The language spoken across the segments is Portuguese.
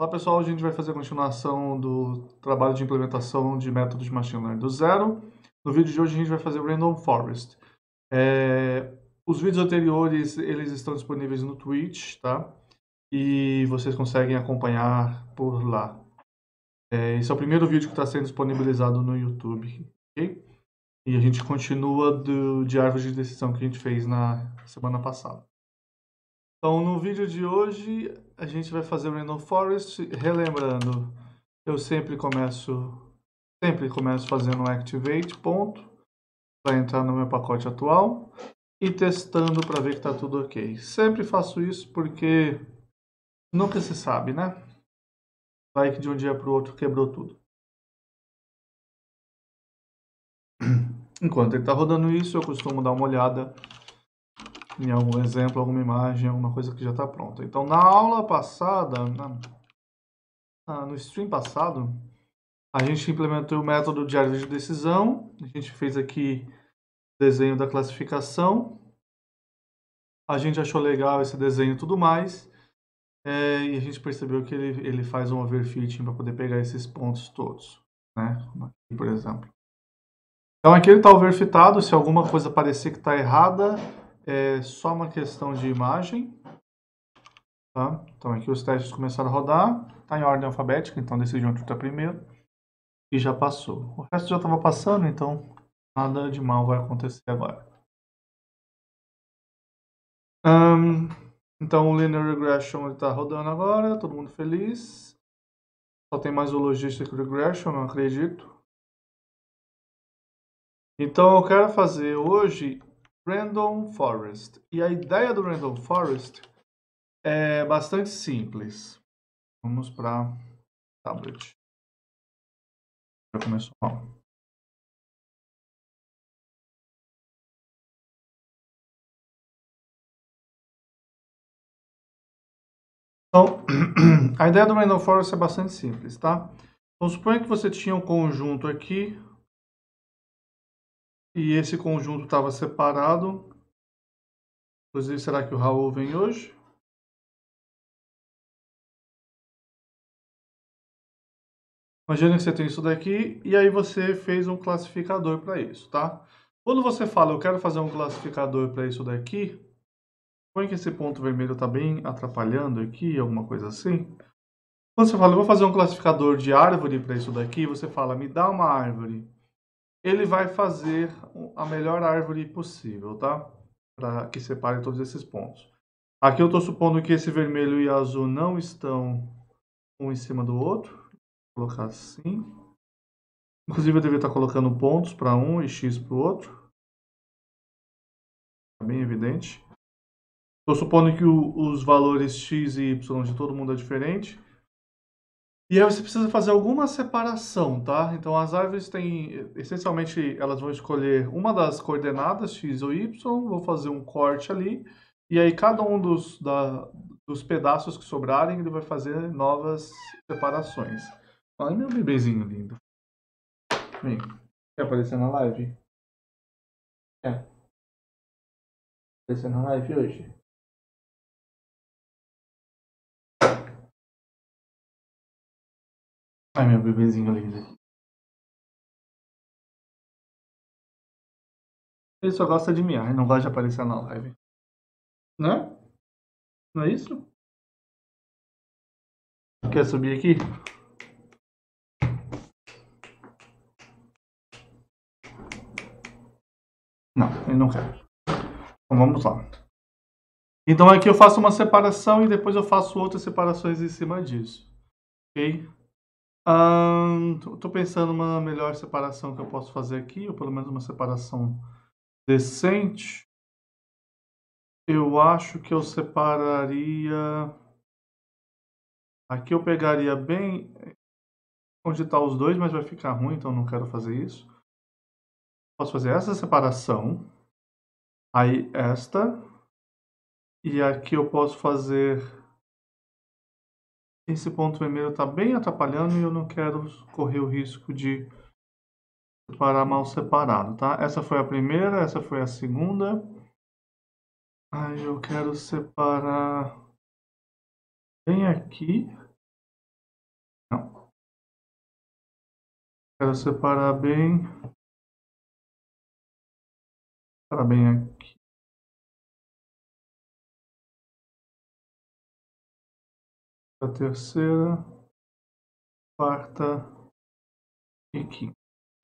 Olá pessoal, hoje a gente vai fazer a continuação do trabalho de implementação de métodos de machine learning do zero. No vídeo de hoje a gente vai fazer o Random Forest. Os vídeos anteriores eles estão disponíveis no Twitch, tá? E vocês conseguem acompanhar por lá. Esse é o primeiro vídeo que está sendo disponibilizado no YouTube, ok? E a gente continua de árvore de decisão que a gente fez na semana passada. Então, no vídeo de hoje, a gente vai fazer o Random Forest. Relembrando, eu sempre começo fazendo um activate, ponto, para entrar no meu pacote atual e testando para ver que está tudo ok. Sempre faço isso porque nunca se sabe, né? Vai que de um dia para o outro quebrou tudo. Enquanto ele está rodando isso, eu costumo dar uma olhada em algum exemplo, alguma imagem, alguma coisa que já está pronta. Então, na aula passada, no stream passado, a gente implementou o método de árvore de decisão. A gente fez aqui o desenho da classificação. A gente achou legal esse desenho e tudo mais. E a gente percebeu que ele faz um overfitting para poder pegar esses pontos todos, né? Aqui, por exemplo. Então aqui ele está overfitado. Se alguma coisa parecer que está errada, é só uma questão de imagem. Tá? Então aqui os testes começaram a rodar. Está em ordem alfabética, então decidi onde está primeiro. E já passou. O resto já estava passando, então nada de mal vai acontecer agora. Então o Linear Regression está rodando agora, todo mundo feliz. Só tem mais o Logistic Regression, não acredito. Então eu quero fazer hoje Random Forest. E a ideia do Random Forest é bastante simples. Vamos para tablet. Já começou mal. Então, a ideia do Random Forest é bastante simples, tá? Então, suponha que você tinha um conjunto aqui e esse conjunto estava separado. Inclusive, será que o Raul vem hoje? Imagina que você tem isso daqui e aí você fez um classificador para isso, tá? Quando você fala, eu quero fazer um classificador para isso daqui, põe que esse ponto vermelho está bem atrapalhando aqui, alguma coisa assim. Quando você fala, eu vou fazer um classificador de árvore para isso daqui, você fala, me dá uma árvore. Ele vai fazer a melhor árvore possível, tá? Para que separe todos esses pontos. Aqui eu estou supondo que esse vermelho e azul não estão um em cima do outro. Vou colocar assim. Inclusive eu deveria estar colocando pontos para um e x para o outro. Está bem evidente. Estou supondo que os valores x e y de todo mundo é diferente. E aí você precisa fazer alguma separação, tá? Então as árvores têm, essencialmente, elas vão escolher uma das coordenadas, x ou y, vou fazer um corte ali, e aí cada um dos pedaços que sobrarem, ele vai fazer novas separações. Olha meu bebezinho lindo. Vem, quer aparecer na live? Quer aparecer na live hoje? Ai, meu bebezinho lindo. Ele só gosta de miar, ele não gosta de aparecer na live. Né? Não é isso? Quer subir aqui? Não, ele não quer. Então vamos lá. Então aqui eu faço uma separação e depois eu faço outras separações em cima disso. Ok? Tô pensando uma melhor separação que eu posso fazer aqui, ou pelo menos uma separação decente. Eu acho que eu separaria. Aqui eu pegaria bem onde está os dois, mas vai ficar ruim, então não quero fazer isso. Posso fazer essa separação. Aí esta. E aqui eu posso fazer. Esse ponto vermelho está bem atrapalhando e eu não quero correr o risco de separar mal separado, tá? Essa foi a primeira, essa foi a segunda. Aí eu quero separar bem aqui. Quero separar bem aqui. A terceira, quarta e quinta.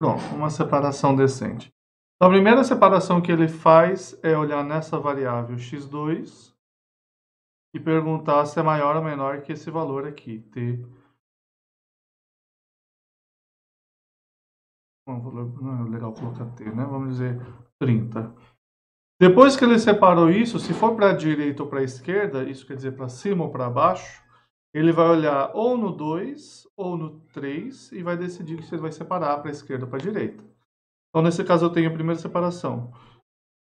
Pronto, uma separação decente. Então, a primeira separação que ele faz é olhar nessa variável x2 e perguntar se é maior ou menor que esse valor aqui, t. Não é legal colocar t, né? Vamos dizer 30. Depois que ele separou isso, se for para a direita ou para a esquerda, isso quer dizer para cima ou para baixo, ele vai olhar ou no 2 ou no 3 e vai decidir se ele vai separar para a esquerda ou para a direita. Então, nesse caso, eu tenho a primeira separação.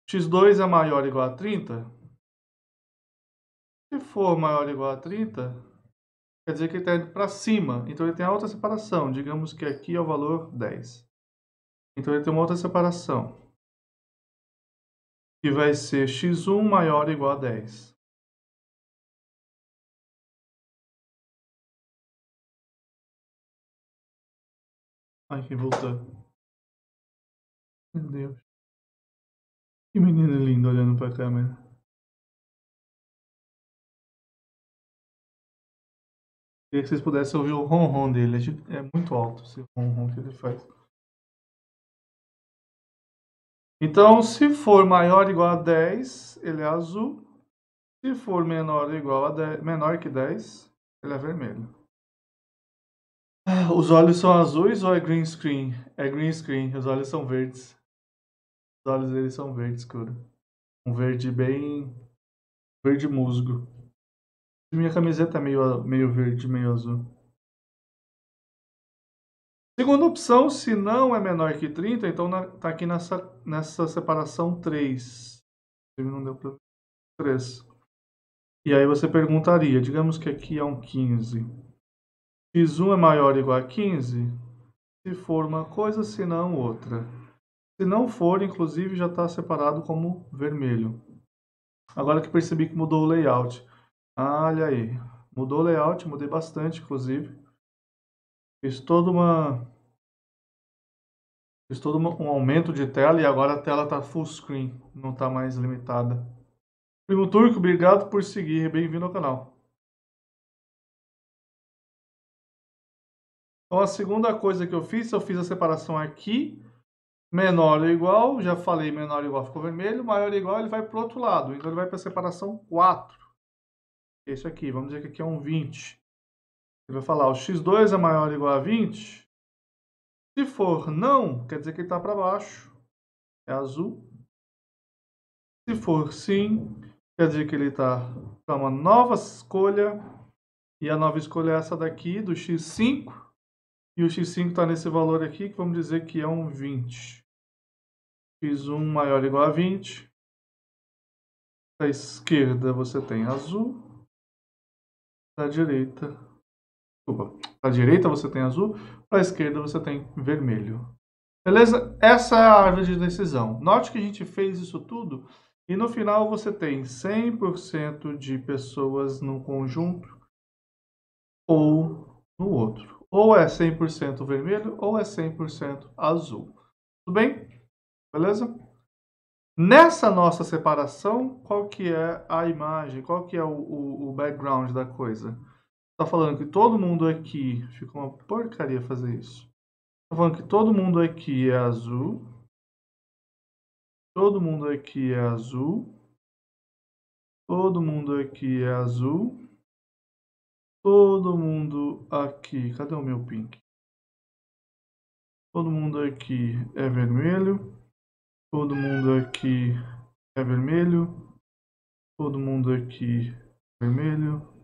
x2 é maior ou igual a 30? Se for maior ou igual a 30, quer dizer que ele está indo para cima. Então, ele tem a outra separação. Digamos que aqui é o valor 10. Então, ele tem uma outra separação, que vai ser x1 maior ou igual a 10. Ai, que voltou. Meu Deus. Que menino lindo olhando para a câmera. Queria que vocês pudessem ouvir o ronron dele. É muito alto esse ronron que ele faz. Então, se for maior ou igual a 10, ele é azul. Se for menor ou igual a 10, menor que 10, ele é vermelho. Os olhos são azuis ou é green screen? É green screen, os olhos são verdes. Os olhos dele são verde escuro. Um verde bem... verde musgo. Minha camiseta é meio verde, meio azul. Segunda opção, se não é menor que 30, então está aqui nessa separação 3. Não deu para 3. E aí você perguntaria, digamos que aqui é um 15. x1 é maior ou igual a 15? Se for uma coisa, se não outra. Se não for, inclusive, já está separado como vermelho. Agora que percebi que mudou o layout. Olha aí. Mudou o layout, mudei bastante, inclusive. Fiz todo um aumento de tela e agora a tela está full screen, não está mais limitada. Primo Turco, obrigado por seguir. Bem-vindo ao canal. Então, a segunda coisa que eu fiz a separação aqui. Menor ou igual, já falei, menor ou igual ficou vermelho, maior ou igual ele vai para o outro lado, então ele vai para a separação 4. Esse aqui, vamos dizer que aqui é um 20. Ele vai falar, o x2 é maior ou igual a 20? Se for não, quer dizer que ele está para baixo, é azul. Se for sim, quer dizer que ele está para uma nova escolha, e a nova escolha é essa daqui, do x5, e o x5 está nesse valor aqui, que vamos dizer que é um 20. x1 maior ou igual a 20. Da esquerda você tem azul. Da direita. Desculpa. Da direita você tem azul. Da esquerda você tem vermelho. Beleza? Essa é a árvore de decisão. Note que a gente fez isso tudo e no final você tem 100% de pessoas no conjunto ou no outro. Ou é 100% vermelho ou é 100% azul. Tudo bem? Beleza? Nessa nossa separação, qual que é a imagem? Qual que é o background da coisa? Tá falando que todo mundo aqui... Fica uma porcaria fazer isso. Tá falando que todo mundo aqui é azul. Todo mundo aqui é azul. Todo mundo aqui é azul. Todo mundo aqui... Cadê o meu pink? Todo mundo aqui é vermelho. Todo mundo aqui é vermelho. Todo mundo aqui é vermelho.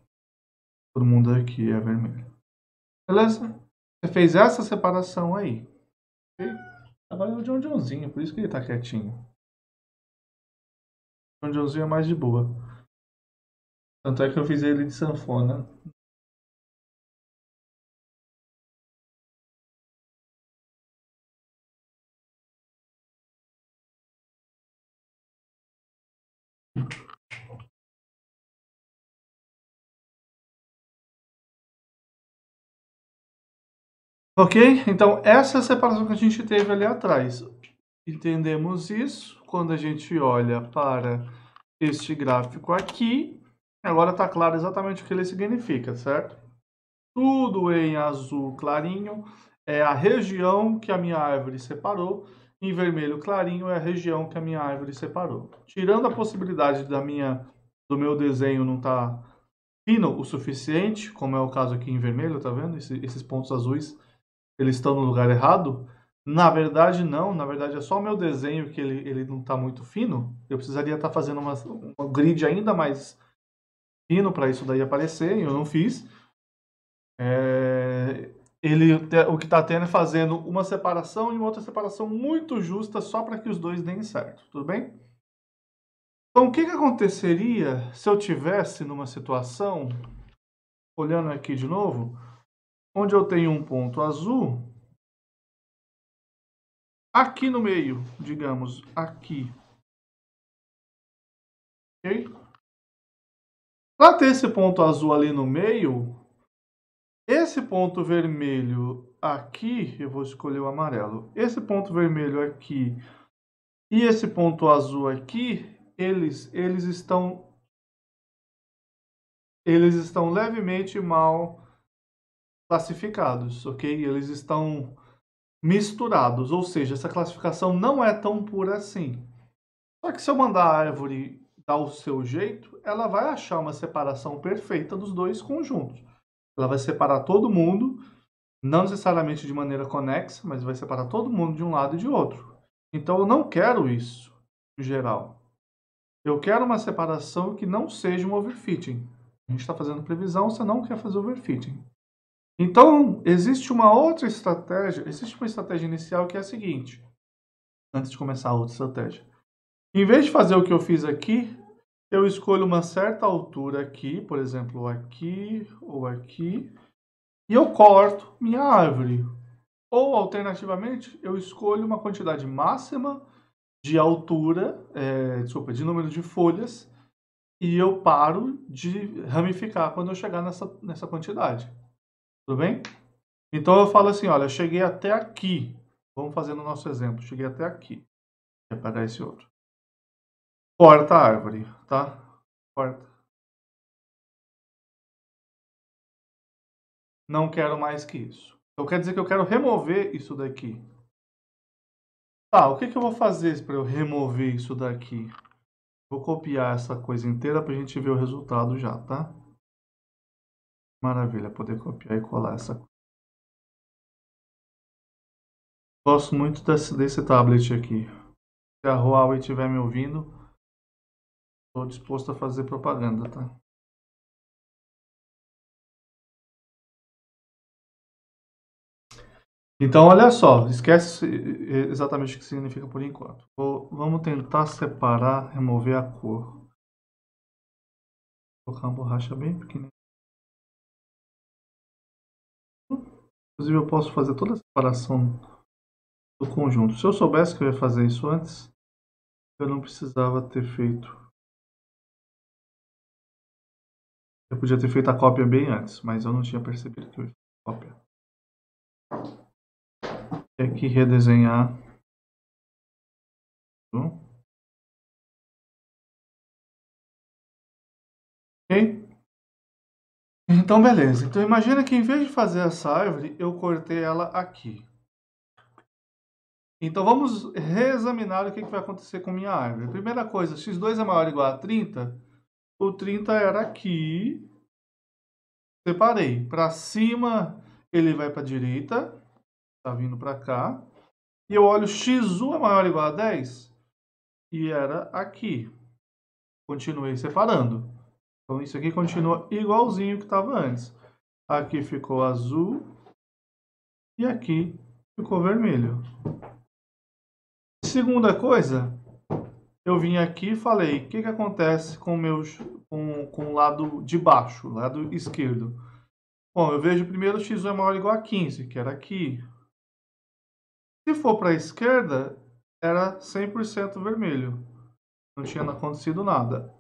Todo mundo aqui é vermelho. Beleza? Você fez essa separação aí. Ok? Agora é o John Johnzinho, por isso que ele tá quietinho. O John Johnzinho é mais de boa. Tanto é que eu fiz ele de sanfona. Ok? Então, essa é a separação que a gente teve ali atrás. Entendemos isso quando a gente olha para este gráfico aqui. Agora está claro exatamente o que ele significa, certo? Tudo em azul clarinho é a região que a minha árvore separou. Em vermelho clarinho é a região que a minha árvore separou. Tirando a possibilidade do meu desenho não estar fino o suficiente, como é o caso aqui em vermelho, tá vendo? Esses pontos azuis, eles estão no lugar errado. Na verdade, não. Na verdade, é só o meu desenho que ele não está muito fino. Eu precisaria estar fazendo um grid ainda mais fino para isso daí aparecer, e eu não fiz. O que está tendo é fazendo uma separação e uma outra separação muito justa só para que os dois deem certo, tudo bem? Então, o que aconteceria se eu tivesse numa situação, olhando aqui de novo, onde eu tenho um ponto azul, aqui no meio, digamos, aqui, ok? Para ter esse ponto azul ali no meio, esse ponto vermelho aqui, eu vou escolher o amarelo, esse ponto vermelho aqui e esse ponto azul aqui, eles estão levemente mal classificados, ok? Eles estão misturados, ou seja, essa classificação não é tão pura assim. Só que se eu mandar a árvore dar o seu jeito, ela vai achar uma separação perfeita dos dois conjuntos. Ela vai separar todo mundo, não necessariamente de maneira conexa, mas vai separar todo mundo de um lado e de outro. Então eu não quero isso, em geral. Eu quero uma separação que não seja um overfitting. A gente está fazendo previsão, você não quer fazer overfitting. Então, existe uma estratégia inicial que é a seguinte, antes de começar a outra estratégia. Em vez de fazer o que eu fiz aqui, eu escolho uma certa altura aqui, por exemplo, aqui ou aqui, e eu corto minha árvore. Ou, alternativamente, eu escolho uma quantidade máxima de altura, de número de folhas, e eu paro de ramificar quando eu chegar nessa quantidade. Tudo bem? Então eu falo assim, olha, eu cheguei até aqui. Vamos fazer no nosso exemplo. Cheguei até aqui. Vou pegar esse outro. Corta a árvore, tá? Corta. Não quero mais que isso. Então quer dizer que eu quero remover isso daqui. Tá, o que eu vou fazer para eu remover isso daqui? Vou copiar essa coisa inteira para a gente ver o resultado já, tá? Maravilha, poder copiar e colar essa coisa. Gosto muito desse tablet aqui. Se a Huawei estiver me ouvindo, estou disposto a fazer propaganda, tá? Então, olha só, esquece exatamente o que significa por enquanto. Vamos tentar separar, remover a cor. Vou colocar uma borracha bem pequenininha. Inclusive, eu posso fazer toda a separação do conjunto. Se eu soubesse que eu ia fazer isso antes, eu não precisava ter feito. Eu podia ter feito a cópia bem antes, mas eu não tinha percebido que eu ia fazer a cópia. E aqui redesenhar. Ok? Então, beleza. Então, imagina que em vez de fazer essa árvore, eu cortei ela aqui. Então, vamos reexaminar o que vai acontecer com minha árvore. Primeira coisa, x2 é maior ou igual a 30. O 30 era aqui. Separei. Para cima, ele vai para a direita. Está vindo para cá. E eu olho x1 é maior ou igual a 10. E era aqui. Continuei separando. Então, isso aqui continua igualzinho que estava antes. Aqui ficou azul. E aqui ficou vermelho. Segunda coisa, eu vim aqui e falei, o que acontece com o lado de baixo, lado esquerdo? Bom, eu vejo primeiro x1 é maior ou igual a 15, que era aqui. Se for para a esquerda, era 100% vermelho. Não tinha acontecido nada.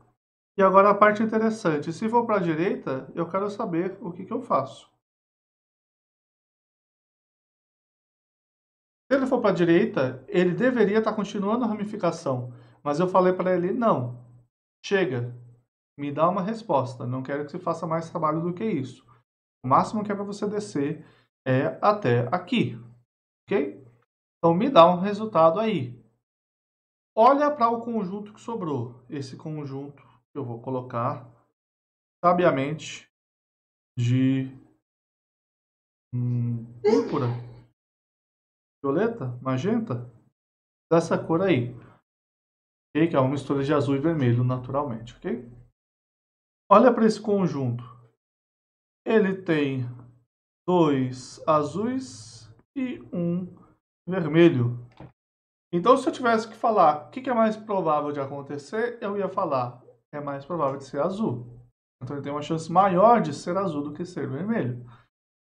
E agora a parte interessante, se for para a direita, eu quero saber o que eu faço. Se ele for para a direita, ele deveria estar continuando a ramificação. Mas eu falei para ele, não, chega, me dá uma resposta. Não quero que você faça mais trabalho do que isso. O máximo que é para você descer é até aqui, ok? Então me dá um resultado aí. Olha para o conjunto que sobrou. Esse conjunto que eu vou colocar sabiamente de púrpura, violeta, magenta, dessa cor aí, ok? Que é uma mistura de azul e vermelho naturalmente, ok? Olha para esse conjunto. Ele tem 2 azuis e 1 vermelho. Então, se eu tivesse que falar o que é mais provável de acontecer, eu ia falar é mais provável de ser azul. Então, ele tem uma chance maior de ser azul do que ser vermelho.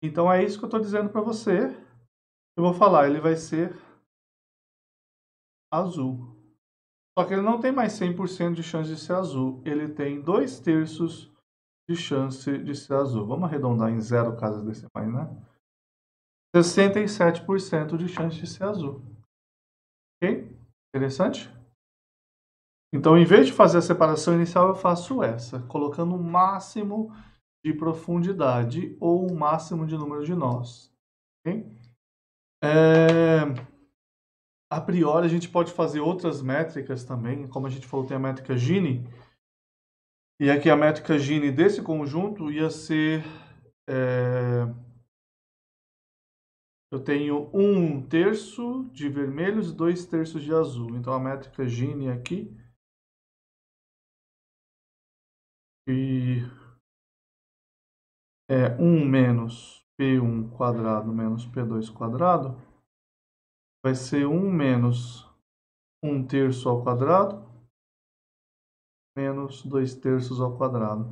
Então, é isso que eu estou dizendo para você. Eu vou falar, ele vai ser azul. Só que ele não tem mais 100% de chance de ser azul. Ele tem 2/3 de chance de ser azul. Vamos arredondar em 0 casas decimais, né? 67% de chance de ser azul. Ok? Interessante? Então, em vez de fazer a separação inicial, eu faço essa, colocando o máximo de profundidade ou o máximo de número de nós. Okay? A priori, a gente pode fazer outras métricas também, como a gente falou, tem a métrica Gini, e aqui a métrica Gini desse conjunto ia ser... eu tenho 1/3 de vermelhos e 2/3 de azul. Então, a métrica Gini aqui... E é 1 menos P1 quadrado menos P2 quadrado vai ser 1 menos 1/3 ao quadrado menos 2/3 ao quadrado.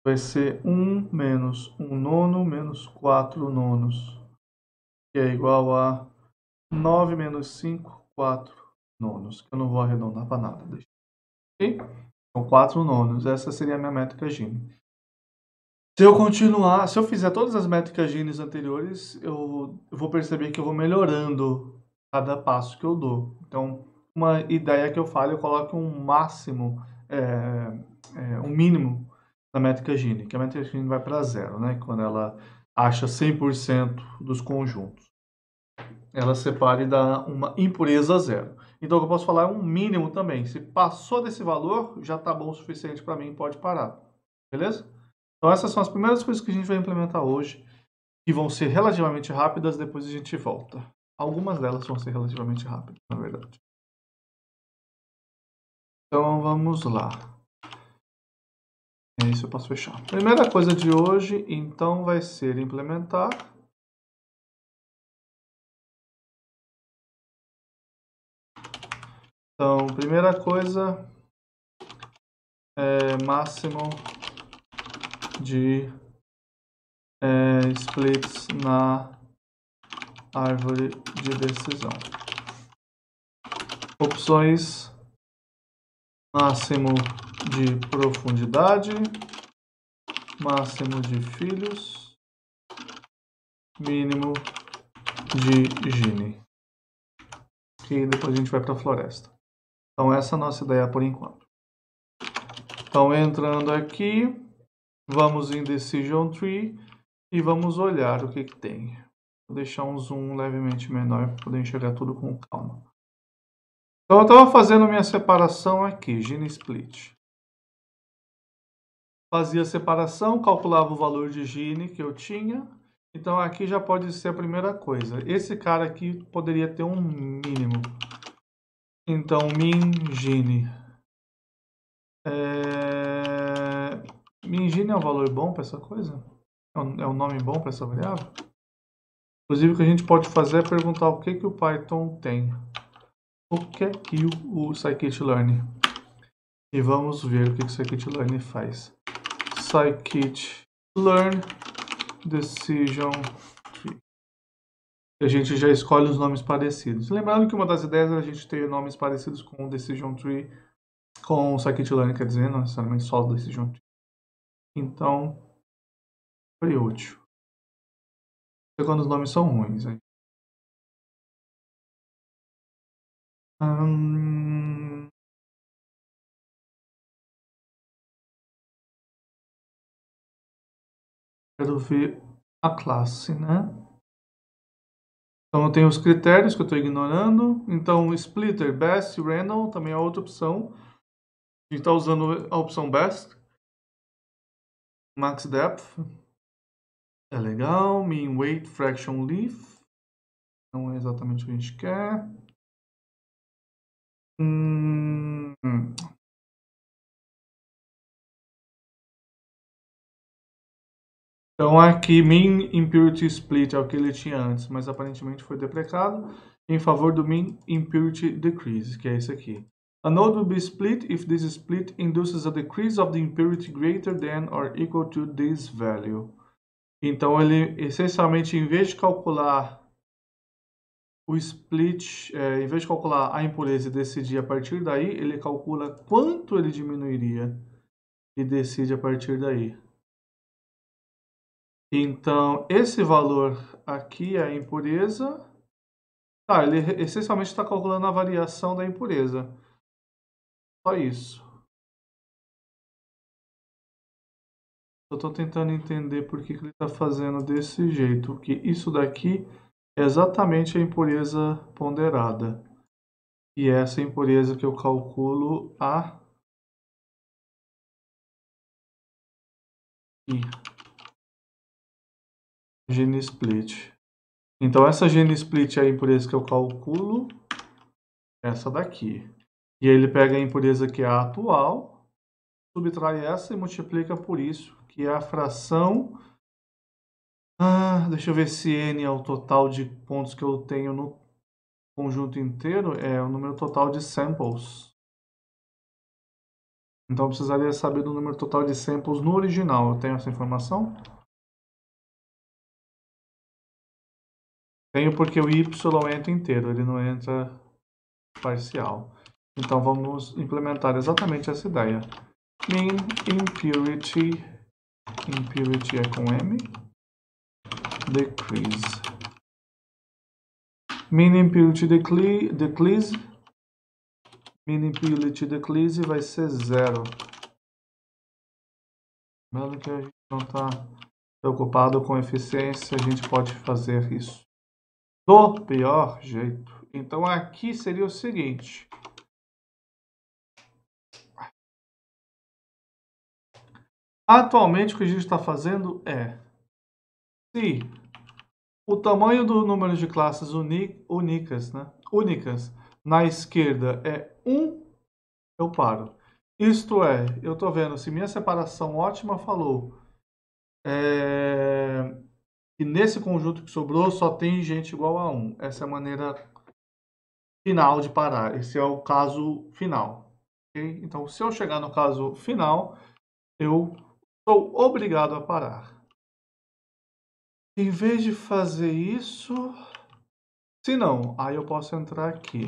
Vai ser 1 menos 1 nono menos 4 nonos, que é igual a 9 menos 5, 4 nonos, que eu não vou arredondar para nada. Deixa. Ok? Então, 4 nonos. Essa seria a minha métrica Gini. Se eu continuar, se eu fizer todas as métricas Gini anteriores, eu vou perceber que eu vou melhorando cada passo que eu dou. Então, uma ideia que eu falo, eu coloco um máximo, um mínimo na métrica Gini, que a métrica Gini vai para 0, né? Quando ela acha 100% dos conjuntos. Ela separa e dá uma impureza 0. Então, o que eu posso falar é um mínimo também. Se passou desse valor, já está bom o suficiente para mim, pode parar. Beleza? Então, essas são as primeiras coisas que a gente vai implementar hoje, que vão ser relativamente rápidas, depois a gente volta. Algumas delas vão ser relativamente rápidas, na verdade. Então, vamos lá. É isso, eu posso fechar. Primeira coisa de hoje, então, vai ser implementar. Então, primeira coisa é máximo de splits na árvore de decisão. Opções: máximo de profundidade, máximo de filhos, mínimo de Gini. E depois a gente vai para a floresta. Então essa é a nossa ideia por enquanto. Então entrando aqui, vamos em Decision Tree e vamos olhar o que tem. Vou deixar um zoom levemente menor para poder enxergar tudo com calma. Então eu estava fazendo minha separação aqui, Gini Split. Fazia a separação, calculava o valor de Gini que eu tinha. Então aqui já pode ser a primeira coisa. Esse cara aqui poderia ter um mínimo. Então min Gini. Min Gini é um valor bom para essa coisa? É um nome bom para essa variável? Inclusive o que a gente pode fazer é perguntar o que o Python tem. O que é que o scikit-learn? E vamos ver o que o scikit-learn faz. Scikit-learn Decision Tree. A gente já escolhe os nomes parecidos. Lembrando que uma das ideias é a gente ter nomes parecidos com o Decision Tree, com o scikit-learn, quer dizer, não necessariamente só o Decision Tree. Então, foi útil. Quando os nomes são ruins, hein? Quero ver a classe, né? Então eu tenho os critérios que eu estou ignorando. Então splitter, best, random também é outra opção. A gente está usando a opção best. Max depth é legal. Mean weight fraction leaf não é exatamente o que a gente quer. Então aqui Mean Impurity Split é o que ele tinha antes, mas aparentemente foi deprecado em favor do Mean Impurity Decrease, que é esse aqui. A node will be split if this split induces a decrease of the impurity greater than or equal to this value. Então ele essencialmente, em vez de calcular o split, em vez de calcular a impureza e decidir a partir daí, ele calcula quanto ele diminuiria e decide a partir daí. Então, esse valor aqui é a impureza. Tá, ele essencialmente está calculando a variação da impureza. Só isso. Eu estou tentando entender por que ele está fazendo desse jeito. Porque isso daqui é exatamente a impureza ponderada. E essa impureza que eu calculo a gene split. Então essa gene split é a impureza que eu calculo, essa daqui. E aí ele pega a impureza que é a atual, subtrai essa e multiplica por isso, que é a fração. Deixa eu ver se n é o total de pontos que eu tenho no conjunto inteiro, é o número total de samples. Então eu precisaria saber do número total de samples no original. Eu tenho essa informação? Tenho, porque o y entra inteiro, ele não entra parcial. Então vamos implementar exatamente essa ideia. Mean impurity é com M, decrease. Mean impurity decrease vai ser 0. Mesmo que a gente não está preocupado com eficiência, a gente pode fazer isso do pior jeito. Então aqui seria o seguinte. Atualmente o que a gente está fazendo é, se o tamanho do número de classes únicas na esquerda é 1, eu paro. Isto é, eu estou vendo se minha separação ótima falou que nesse conjunto que sobrou só tem gente igual a 1. Essa é a maneira final de parar. Esse é o caso final. Okay? Então, se eu chegar no caso final, eu sou obrigado a parar. Em vez de fazer isso, se não, aí eu posso entrar aqui.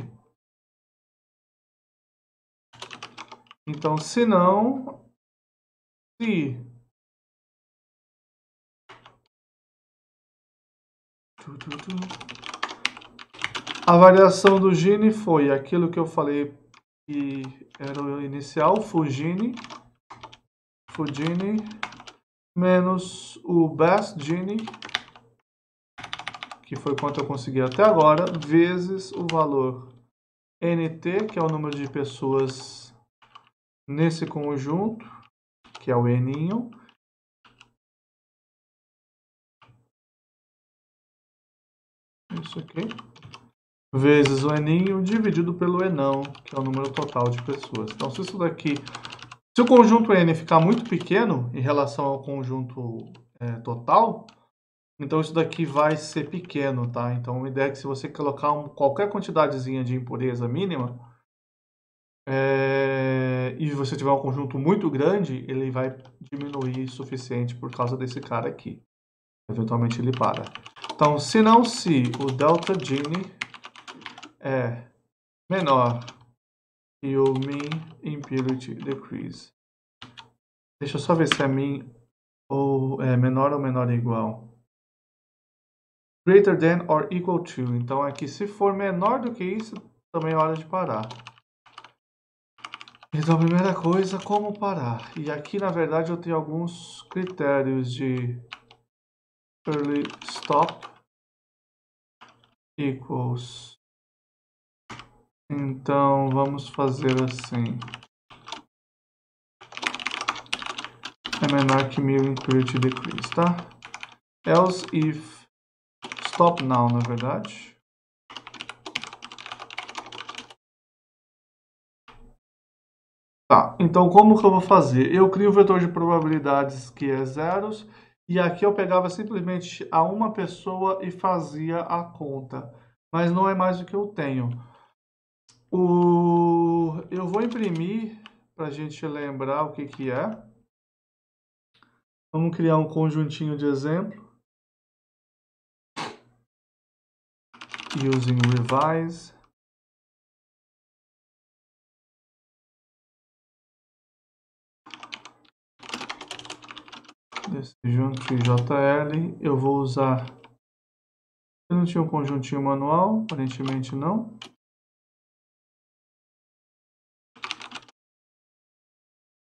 Então, se não, se a variação do Gini foi aquilo que eu falei que era o inicial, Fugini, menos o Best Gini, que foi quanto eu consegui até agora, vezes o valor NT, que é o número de pessoas nesse conjunto, que é o N-inho, isso aqui, vezes o N-inho dividido pelo Enão, que é o número total de pessoas. Então, se isso daqui, se o conjunto N ficar muito pequeno em relação ao conjunto total, então isso daqui vai ser pequeno, tá? Então a ideia é que se você colocar qualquer quantidadezinha de impureza mínima, e você tiver um conjunto muito grande, ele vai diminuir o suficiente por causa desse cara aqui. Eventualmente ele para. Então, se o delta Gini é menor que o mean impurity decrease. Deixa eu só ver se é mean ou é menor ou menor ou igual. Greater than or equal to. Então aqui, se for menor do que isso, também é hora de parar. Então, a primeira coisa, como parar? E aqui, na verdade, eu tenho alguns critérios de early stop equals. Então, vamos fazer assim. É menor que 1000 increase decrease, tá? Else if stop now, na verdade. Tá, então como que eu vou fazer? Eu crio um vetor de probabilidades que é zeros, e aqui eu pegava simplesmente a uma pessoa e fazia a conta. Mas não é mais o que eu tenho. Eu vou imprimir para a gente lembrar o que é. Vamos criar um conjuntinho de exemplo. Using revise. Desse junto JL, eu vou usar. Eu não tinha um conjuntinho manual, aparentemente não.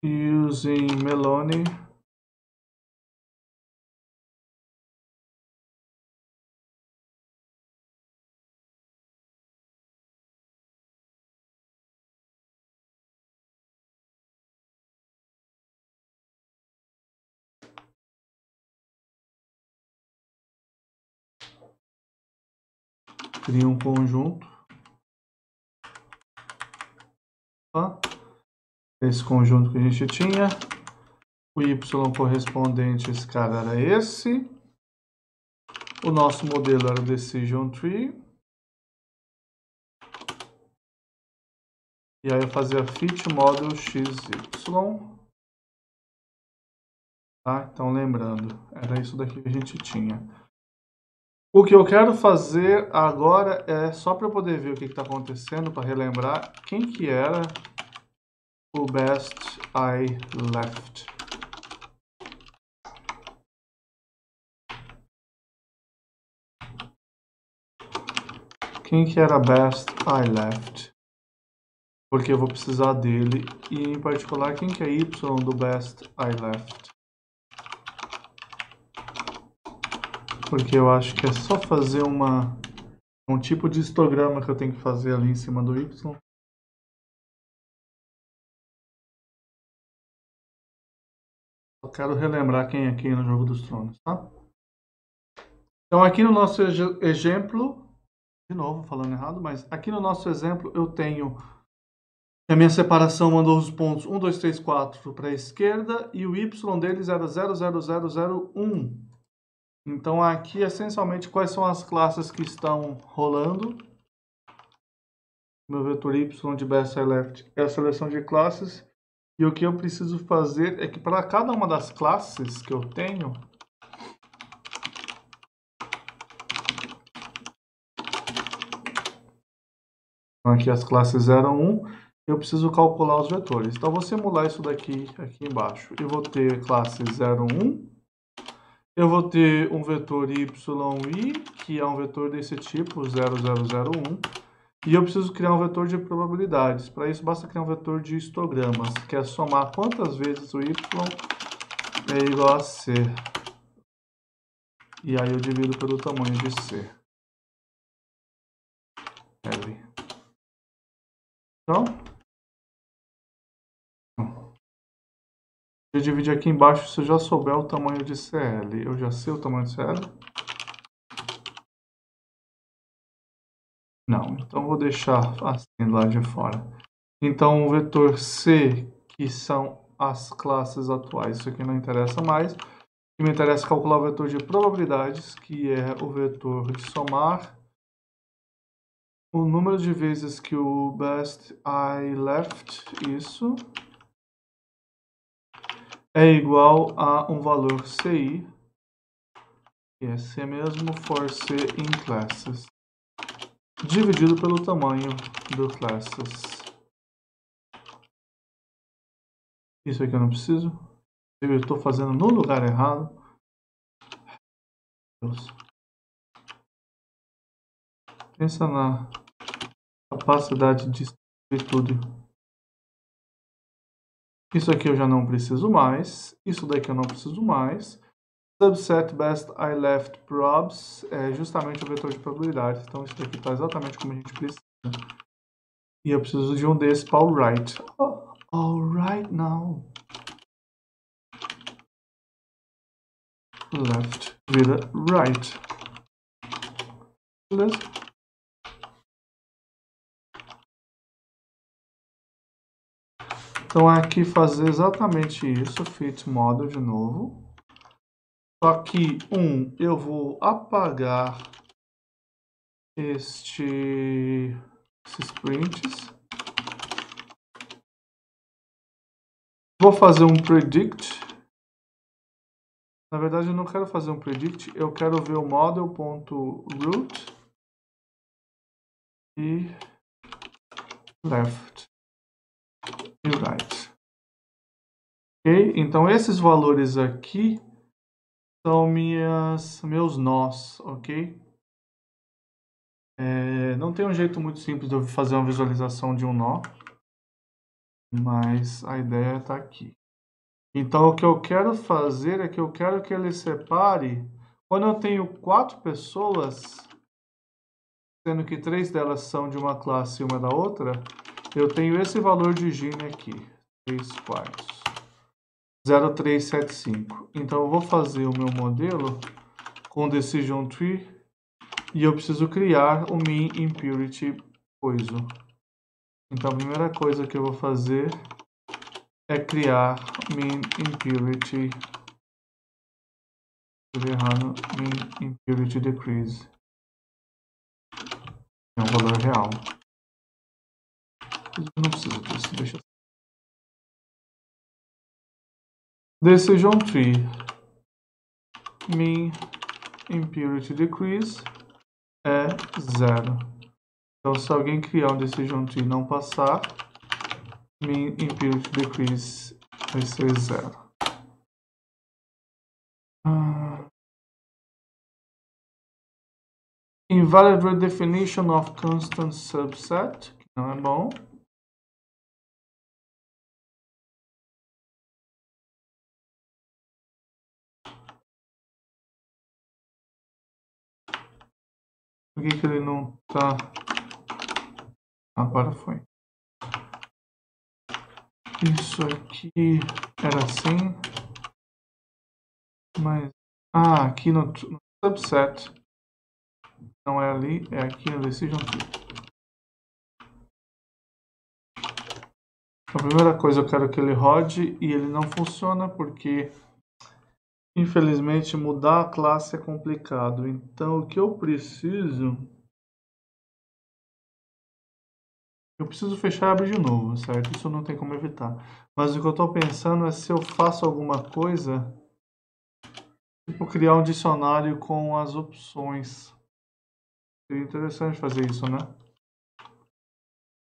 Using Meloni. Cria um conjunto. Tá? Esse conjunto que a gente tinha. O y correspondente, esse cara era esse. O nosso modelo era o decision tree. E aí eu fazia fit model xy. Tá? Então lembrando, era isso daqui que a gente tinha. O que eu quero fazer agora é só para eu poder ver o que está acontecendo, para relembrar quem que era o best I left. Quem que era best I left? Porque eu vou precisar dele. E em particular, quem que é y do best I left? Porque eu acho que é só fazer um tipo de histograma que eu tenho que fazer ali em cima do y. Eu quero relembrar quem é quem no Jogo dos Tronos, tá? Então aqui no nosso exemplo, de novo falando errado, mas aqui no nosso exemplo eu tenho a minha separação mandou os pontos 1, 2, 3, 4 para a esquerda e o y deles era 0,0001. Então aqui essencialmente quais são as classes que estão rolando. Meu vetor y de best I left é a seleção de classes. E o que eu preciso fazer é que para cada uma das classes que eu tenho, aqui as classes 0, 1, eu preciso calcular os vetores. Então, eu vou simular isso daqui aqui embaixo. Eu vou ter classe 0, 1. Eu vou ter um vetor yi, que é um vetor desse tipo, 0001. E eu preciso criar um vetor de probabilidades. Para isso, basta criar um vetor de histogramas, que é somar quantas vezes o y é igual a c. E aí eu divido pelo tamanho de c. L. Então, eu dividi aqui embaixo se eu já souber o tamanho de CL. Eu já sei o tamanho de CL? Não, então vou deixar assim lá de fora. Então o vetor C, que são as classes atuais, isso aqui não interessa mais. O que me interessa é calcular o vetor de probabilidades, que é o vetor de somar o número de vezes que o best I left, isso, é igual a um valor CI, que é C mesmo, for C in classes, dividido pelo tamanho do classes. Isso aqui eu não preciso. Eu estou fazendo no lugar errado. Deus. Pensa na capacidade de distribuir tudo. Isso aqui eu já não preciso mais. Isso daqui eu não preciso mais. Subset best I left probs é justamente o vetor de probabilidade. Então isso daqui está exatamente como a gente precisa. E eu preciso de um desse para o right. All right now. Left vira right. Beleza? Então aqui fazer exatamente isso. Fit model de novo. Só que eu vou apagar esses prints. Vou fazer um predict. Na verdade, eu não quero fazer um predict. Eu quero ver o model.root e left e right. Ok? Então, esses valores aqui são meus nós, ok? Não tem um jeito muito simples de eu fazer uma visualização de um nó, mas a ideia está aqui. Então, o que eu quero fazer é que eu quero que ele separe, quando eu tenho 4 pessoas, sendo que 3 delas são de uma classe e uma da outra, eu tenho esse valor de Gini aqui, 3 quartos, 0,375. Então, eu vou fazer o meu modelo com Decision Tree e eu preciso criar o Mean Impurity coisa. Então, a primeira coisa que eu vou fazer é criar Mean Impurity, Mean Impurity Decrease. É um valor real. Eu não preciso disso, deixa assim. Decision Tree, Mean Impurity Decrease é 0. Então, se alguém criar um Decision Tree e não passar, Mean Impurity Decrease vai ser 0. Invalid redefinition of constant subset, que não é bom. Por que ele não tá? Agora foi. Isso aqui era assim. Mas. Aqui no subset. Não é ali, é aqui no Decision Tree. A primeira coisa eu quero que ele rode e ele não funciona porque, infelizmente, mudar a classe é complicado. Então, o que eu preciso fechar e abrir de novo, certo? Isso não tem como evitar. Mas o que eu estou pensando é se eu faço alguma coisa, tipo criar um dicionário com as opções. Seria interessante fazer isso, né?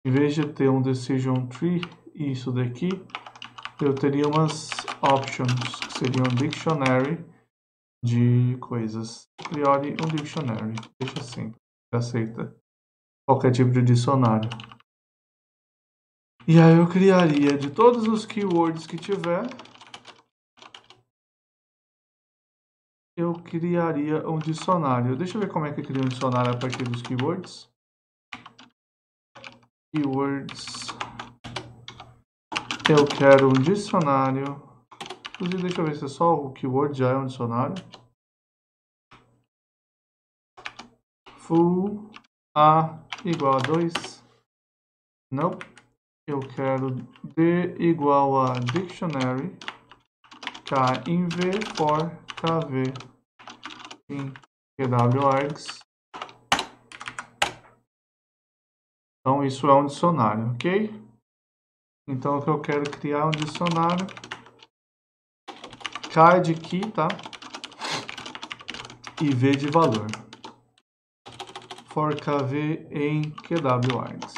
Em vez de ter um decision tree e isso daqui, eu teria umas options, que seriam um dictionary de coisas. A priori, um dictionary. Deixa assim, aceita qualquer tipo de dicionário. E aí eu criaria de todos os keywords que tiver, eu criaria um dicionário. Deixa eu ver como é que eu crio um dicionário a partir dos keywords. Keywords. Eu quero um dicionário. Inclusive, deixa eu ver se só o keyword já é um dicionário. Full A igual a 2. Não. Eu quero D igual a dictionary. K em V for KV em QWArgs. Então, isso é um dicionário, ok? Então, o que eu quero criar é um dicionário. K é de key, tá? E V de valor. For KV em QWArgs.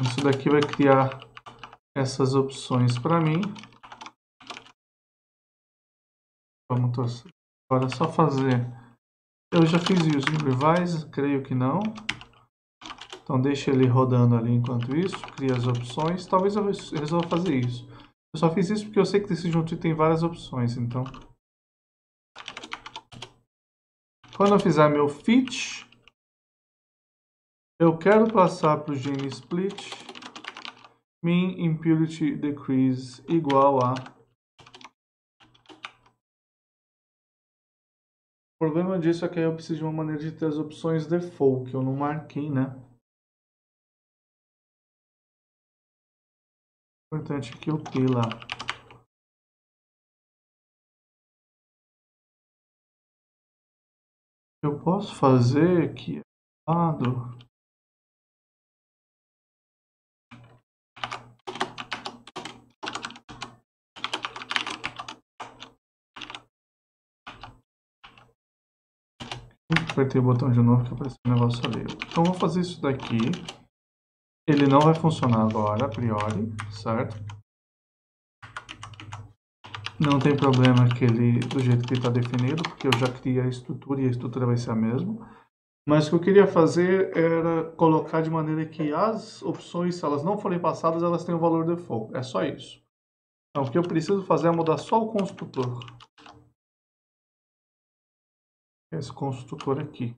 Isso daqui vai criar essas opções para mim. Vamos agora só fazer Eu já fiz isso no Revise, creio que não. Então deixa ele rodando ali enquanto isso, cria as opções. Talvez eu resolva fazer isso. Eu só fiz isso porque eu sei que esse junto tem várias opções, então. Quando eu fizer meu fit, eu quero passar para o gene split min impurity decrease igual a. O problema disso é que eu preciso de uma maneira de ter as opções default, que eu não marquei, né? Importante que eu tenha lá. Eu posso fazer aqui lado. Apertei o botão de novo que apareceu um negócio ali. Então vou fazer isso daqui. Ele não vai funcionar agora, a priori, certo? Não tem problema que ele, do jeito que ele está definido, porque eu já criei a estrutura e a estrutura vai ser a mesma. Mas o que eu queria fazer era colocar de maneira que as opções, se elas não forem passadas, elas têm o valor default. É só isso. Então o que eu preciso fazer é mudar só o construtor. Esse construtor aqui.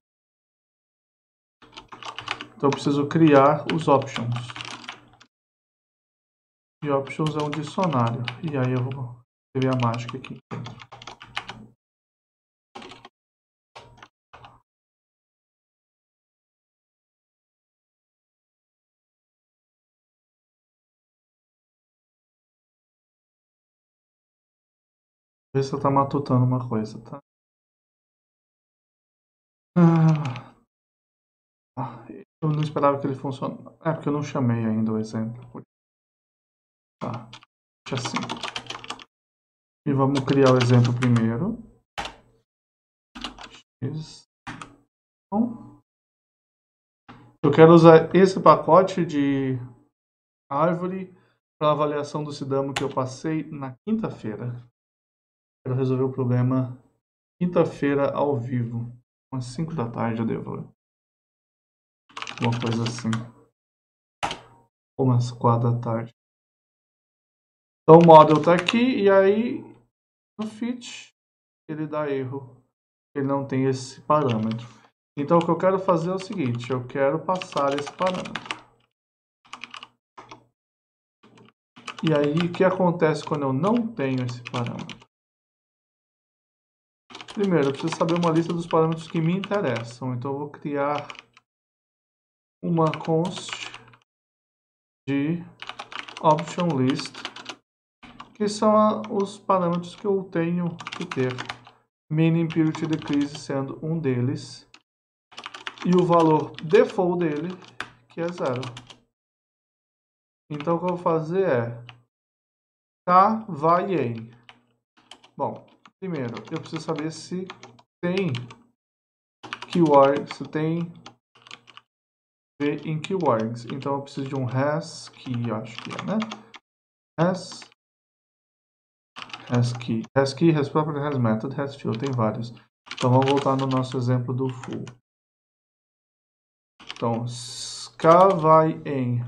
Então eu preciso criar os options. E options é um dicionário. E aí eu vou escrever a mágica aqui dentro. Vê se eu tá matutando uma coisa, tá? Eu não esperava que ele funcionasse. É porque eu não chamei ainda o exemplo. Tá, deixa assim. E vamos criar o exemplo primeiro. Eu quero usar esse pacote de árvore para avaliação do Sidamo que eu passei na quinta-feira. Quero resolver o problema quinta-feira ao vivo. Umas 5 da tarde eu devo. Uma coisa assim. Ou umas 4 da tarde. Então o model está aqui e aí no fit ele dá erro. Ele não tem esse parâmetro. Então o que eu quero fazer é o seguinte, eu quero passar esse parâmetro. E aí o que acontece quando eu não tenho esse parâmetro? Primeiro, eu preciso saber uma lista dos parâmetros que me interessam. Então eu vou criar uma const de option list, que são os parâmetros que eu tenho que ter. Min impurity decrease sendo um deles. E o valor default dele, que é 0. Então o que eu vou fazer é K vai em. Bom, primeiro eu preciso saber se tem keyword, se tem V em keywords. Então eu preciso de um has key, acho que é, né? Has key. Has key, has property, has method, has field. Tem vários. Então vamos voltar no nosso exemplo do full. Então, K vai em.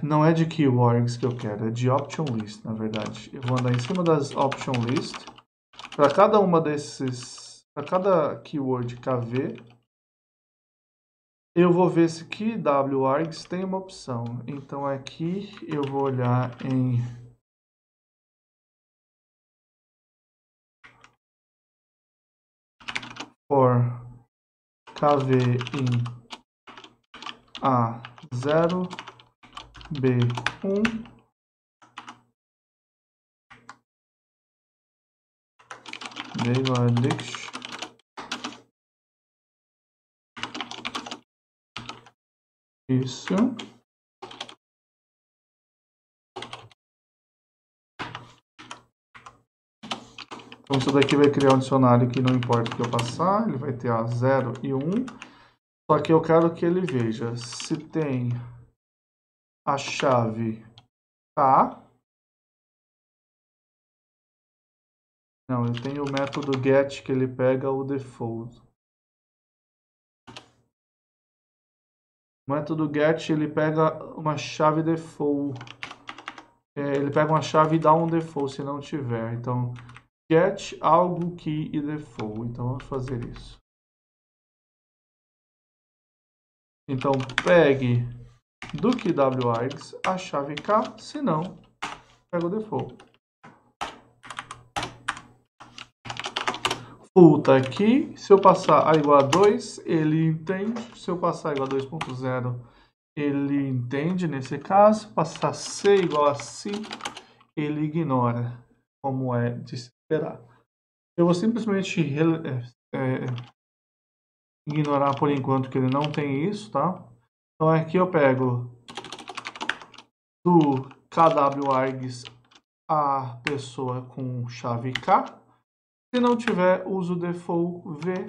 Não é de keywords que eu quero, é de option list, na verdade. Eu vou andar em cima das option list. Para cada uma desses, para cada keyword KV, eu vou ver se keywords tem uma opção. Então aqui eu vou olhar em for KV em A0, B1, Dix. Isso. Então isso daqui vai criar um dicionário que não importa o que eu passar, ele vai ter a 0 e 1. Só que eu quero que ele veja se tem a chave K Não, eu tenho o método get que ele pega o default. O método get ele pega uma chave default. Ele pega uma chave e dá um default se não tiver. Então, get algo key e default. Então, vamos fazer isso. Então, pegue do que wargs a chave k, se não, pega o default. Full tá aqui. Se eu passar a igual a 2, ele entende. Se eu passar a igual a 2.0, ele entende nesse caso. Passar C igual a 5, ele ignora, como é de se esperar. Eu vou simplesmente ignorar por enquanto que ele não tem isso, tá? Então aqui eu pego do kwargs a pessoa com chave K. Se não tiver, uso o default V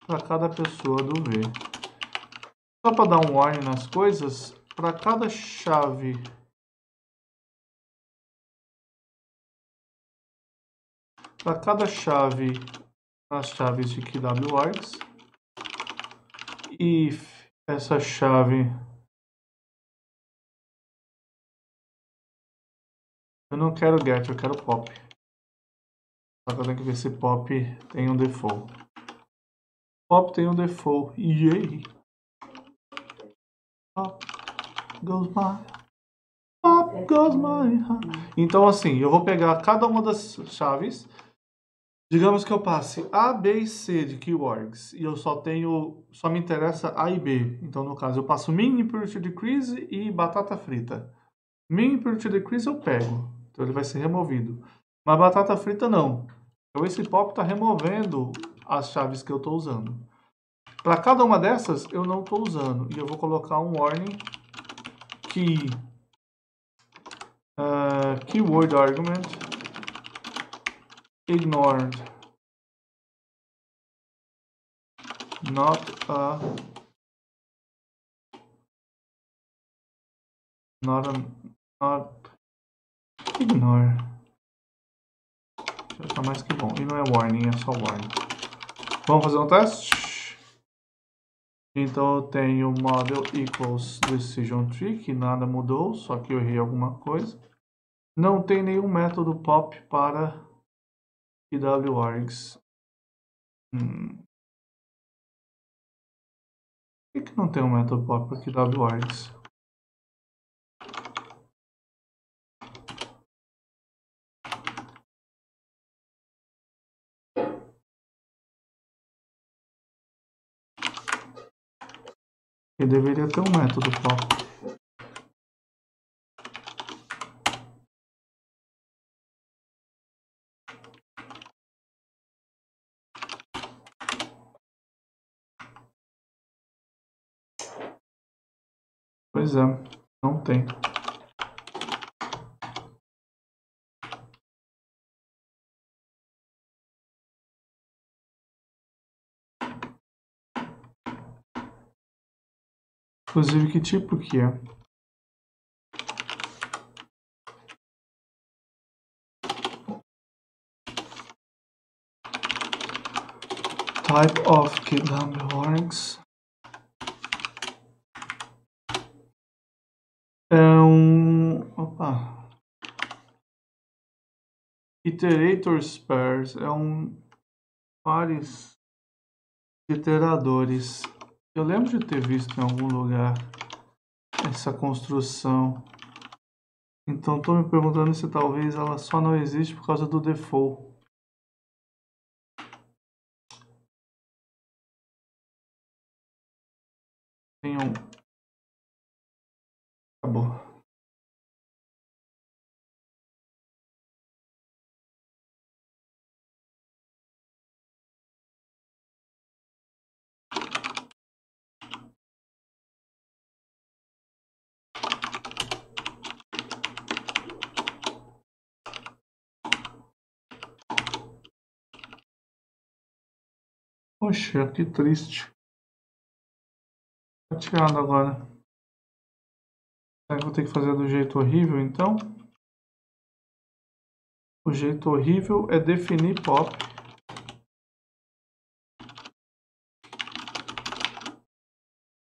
para cada pessoa do V. Só para dar um warning nas coisas, para cada chave nas chaves de kwargs, if essa chave, eu não quero get, eu quero pop. Só que eu tenho que ver se pop tem um default. Pop tem um default. Yay! Pop goes my, pop goes my heart. Então assim, eu vou pegar cada uma das chaves. Digamos que eu passe A, B e C de keywords e eu só me interessa A e B. Então no caso eu passo min, impurity decrease e batata frita. Min, impurity decrease eu pego, então ele vai ser removido. Mas batata frita não. Então esse pop está removendo as chaves que eu estou usando. Para cada uma dessas eu não estou usando e eu vou colocar um warning que keyword argument ignored, not ignore. Já tá mais que bom. E não é warning, é só warning. Vamos fazer um teste? Então eu tenho model equals decision tree, que nada mudou, só que eu errei alguma coisa. Não tem nenhum método pop para kwargs. Por que não tem um método pop para kwargs? E deveria ter um método pop. Pois é, não tem. Inclusive, que tipo que é? Type of kwargs. Opa. Iterator pairs é pares de iteradores. Eu lembro de ter visto em algum lugar essa construção. Então estou me perguntando se talvez ela só não existe por causa do default. Tem um. Acabou. Poxa, que triste. Chateado agora. Será que eu vou ter que fazer do jeito horrível então? O jeito horrível é definir pop.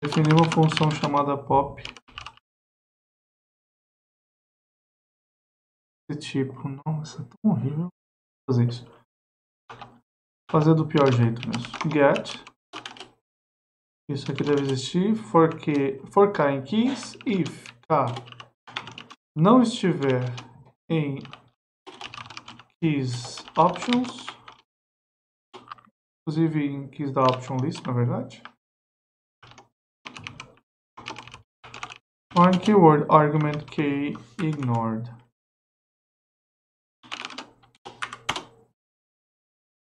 Definir uma função chamada pop. Desse tipo. Nossa, é tão horrível fazer isso. Fazer do pior jeito mesmo. Get. Isso aqui deve existir. For k em keys. If k não estiver em keys options. Inclusive em keys da option list, na verdade. Or keyword argument k ignored.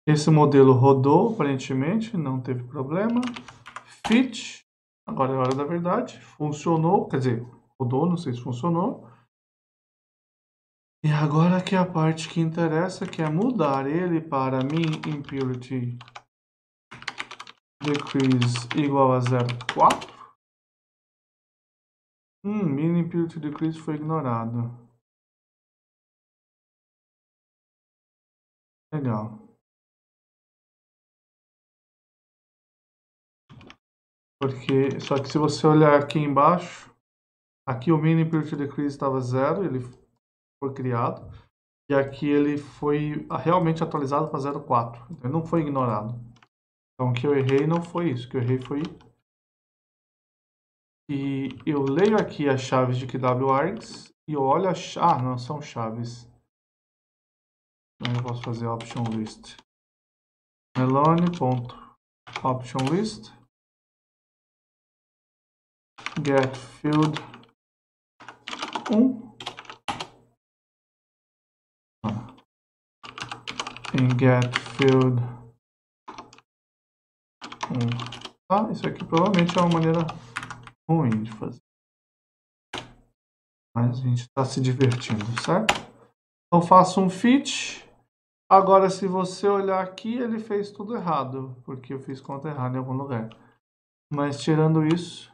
Esse modelo rodou, aparentemente, não teve problema. Fit, agora é a hora da verdade, funcionou, quer dizer, rodou, não sei se funcionou. E agora que é a parte que interessa, que é mudar ele para mean impurity decrease igual a 0,4. Mean impurity decrease foi ignorado. Legal. Porque, só que se você olhar aqui embaixo, aqui o mean impurity decrease estava 0, ele foi criado. E aqui ele foi realmente atualizado para 0,4. Então ele não foi ignorado. Então o que eu errei não foi isso. O que eu errei foi... E eu leio aqui as chaves de QWArgs e eu olho as... Ah, não, são chaves. Então eu posso fazer option list. Melone.optionList get field 1 em get field 1. Tá? Isso aqui provavelmente é uma maneira ruim de fazer. Mas a gente está se divertindo, certo? Então faço um fit. Agora, se você olhar aqui, ele fez tudo errado, porque eu fiz conta errada em algum lugar. Mas tirando isso,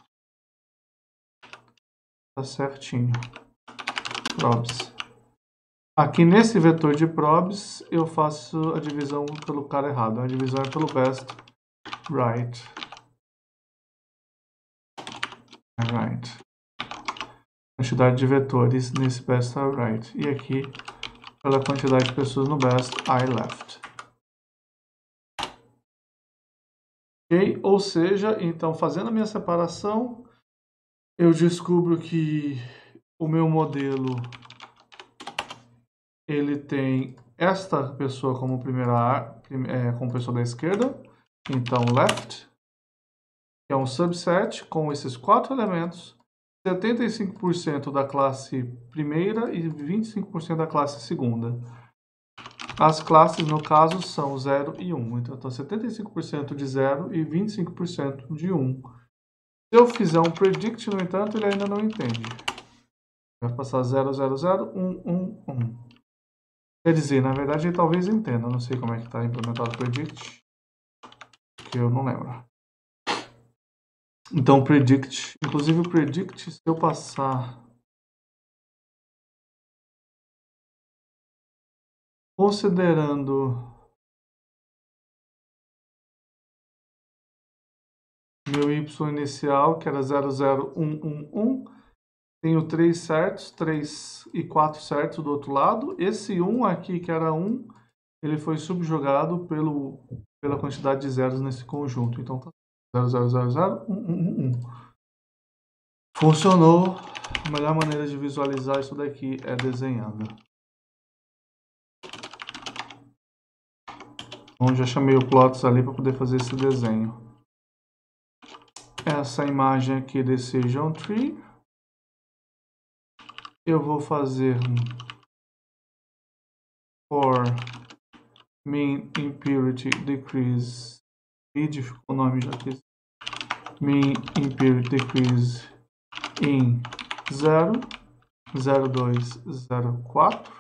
tá certinho. Probs. Aqui nesse vetor de probs, eu faço a divisão pelo cara errado. A divisão é pelo best right. Right. Quantidade de vetores nesse best right. E aqui, pela quantidade de pessoas no best I left. Ok? Ou seja, então fazendo a minha separação, eu descubro que o meu modelo ele tem esta pessoa como como pessoa da esquerda, então left, que é um subset com esses 4 elementos, 75% da classe primeira e 25% da classe segunda. As classes, no caso, são 0 e 1. Então, 75% de 0 e 25% de 1. Se eu fizer um predict, no entanto, ele ainda não entende. Vai passar 0, 0, 0, 1, 1, 1. Quer dizer, na verdade, ele talvez entenda. Eu não sei como é que está implementado o predict, que eu não lembro. Então, predict. Inclusive, o predict, se eu passar... Considerando meu y inicial, que era 0, 0, 1, 1, 1, tenho 3 certos, 3 e 4 certos do outro lado. Esse 1 aqui, que era 1, ele foi subjugado pela quantidade de zeros nesse conjunto. Então, 0, 0, 0, 0, 1, 1, 1, 1. Funcionou. A melhor maneira de visualizar isso daqui é desenhando. Então, já chamei o plots ali para poder fazer esse desenho. Essa imagem aqui desse geometry. Eu vou fazer for mean impurity decrease. Ficou o nome já aqui. Mean impurity decrease em 0, 0, 2, 0, 4.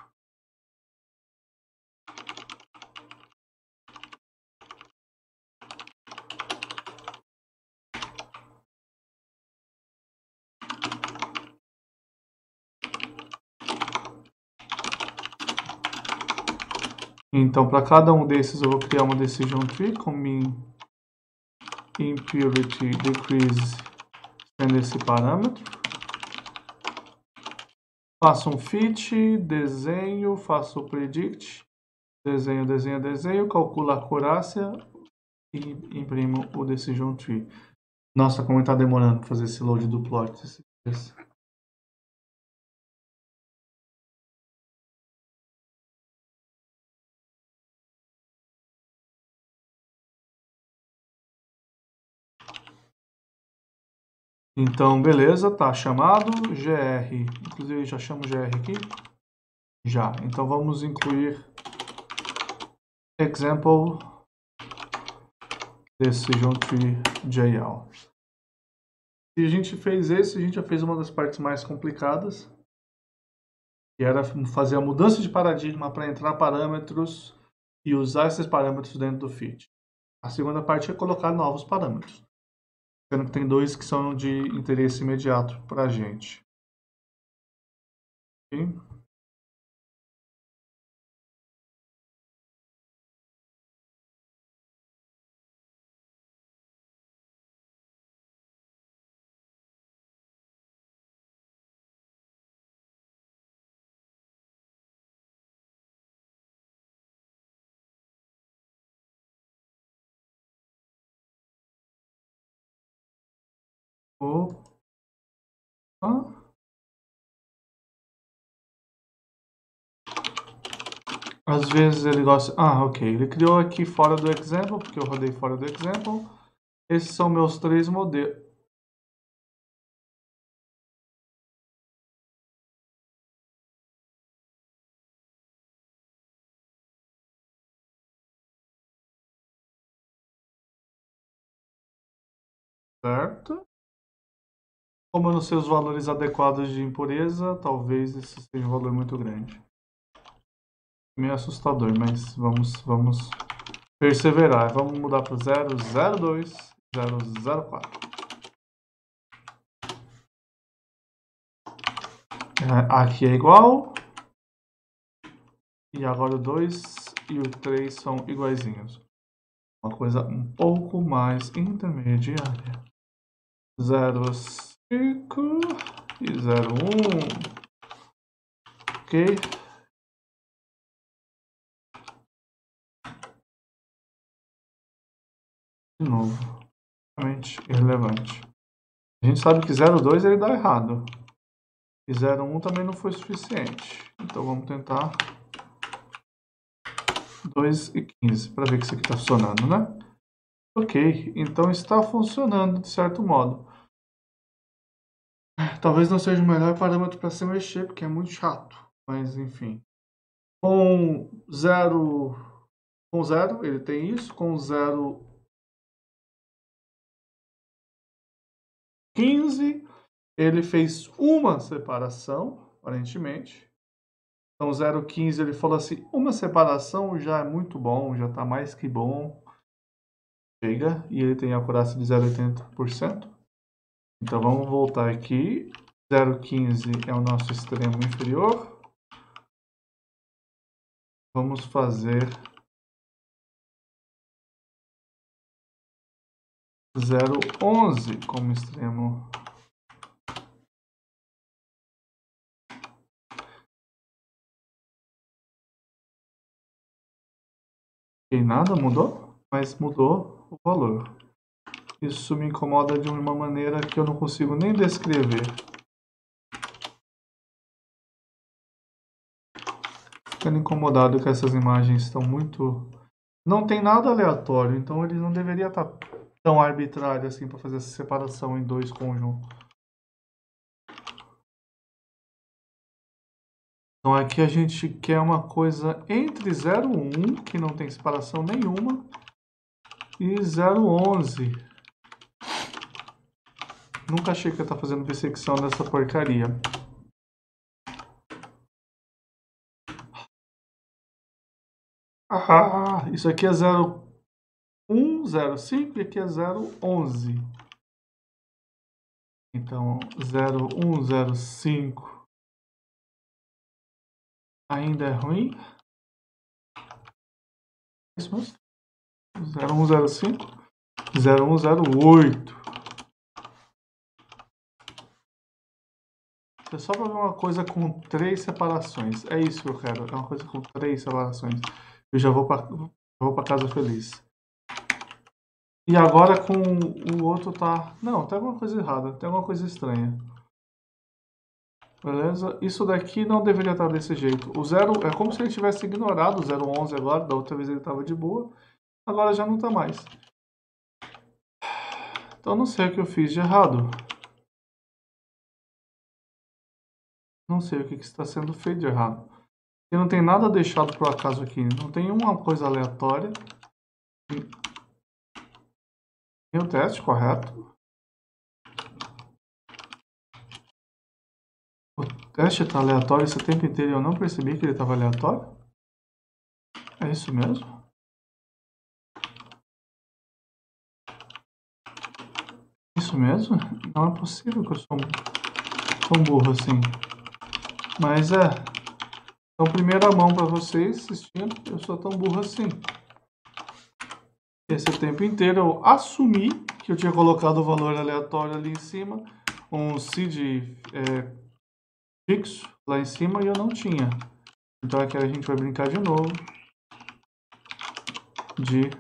Então, para cada um desses, eu vou criar uma decision tree com min impurity decrease sendo esse parâmetro. Faço um fit, desenho, faço o predict, desenho, calculo a acurácia e imprimo o decision tree. Nossa, como está demorando para fazer esse load do plot. Então, beleza, tá chamado gr. Inclusive, já chamo gr aqui. Já. Então, vamos incluir example decision tree JL. Se a gente fez esse, a gente já fez uma das partes mais complicadas, que era fazer a mudança de paradigma para entrar parâmetros e usar esses parâmetros dentro do fit. A segunda parte é colocar novos parâmetros, sendo que tem dois que são de interesse imediato para a gente. Okay? Às vezes ele gosta... ok. Ele criou aqui fora do example, porque eu rodei fora do example. Esses são meus três modelos. Certo? Como eu não sei os valores adequados de impureza, talvez esse seja um valor muito grande. Meio assustador, mas vamos perseverar. Vamos mudar para 002, 004. Aqui é igual. E agora o 2 e o 3 são iguaizinhos. Uma coisa um pouco mais intermediária. 05 e 01. Ok. De novo. Realmente irrelevante. A gente sabe que 02 ele dá errado. E 01 também não foi suficiente. Então vamos tentar 2 e 15 para ver que isso aqui está funcionando, né? Ok, então está funcionando de certo modo. Talvez não seja o melhor parâmetro para se mexer, porque é muito chato. Mas enfim. Com 0, ele tem isso. Com 0, 15, ele fez uma separação, aparentemente. Então 0,15 ele falou assim, uma separação já é muito bom, já está mais que bom. Chega, e ele tem a acurácia de 0,80%. Então vamos voltar aqui. 0,15 é o nosso extremo inferior. Vamos fazer 0,11 como extremo. E nada mudou, mas mudou o valor. Isso me incomoda de uma maneira que eu não consigo nem descrever. Ficando incomodado que essas imagens estão muito... Não tem nada aleatório, então ele não deveria estar tão arbitrário assim para fazer essa separação em dois conjuntos. Então aqui a gente quer uma coisa entre 0,1, que não tem separação nenhuma, e 0,11. Nunca achei que eu ia estar fazendo bissecção nessa porcaria. Isso aqui é 0,1, 0,5 e aqui é 0,11. Então 0,1, 0,5 ainda é ruim. Isso mesmo? 0105, 0108. É só para ver uma coisa com 3 separações. É isso que eu quero. É uma coisa com 3 separações. Eu já vou para casa feliz. E agora com o outro tá... Não, tem alguma coisa errada. Tem alguma coisa estranha. Beleza? Isso daqui não deveria estar desse jeito. O 0 é como se ele tivesse ignorado o 011 agora. Da outra vez ele estava de boa. Agora já não está mais. Então não sei o que eu fiz de errado. Não sei o que está sendo feito de errado. E não tem nada deixado por acaso aqui. Não tem uma coisa aleatória. Tem o teste correto. O teste está aleatório esse tempo inteiro e eu não percebi que ele estava aleatório. É isso mesmo? Isso mesmo? Não é possível que eu sou tão burro assim. Mas é. Então, primeira mão para vocês assistindo, eu sou tão burro assim. Esse tempo inteiro eu assumi que eu tinha colocado o valor aleatório ali em cima, um seed fixo lá em cima e eu não tinha. Então aqui a gente vai brincar de novo de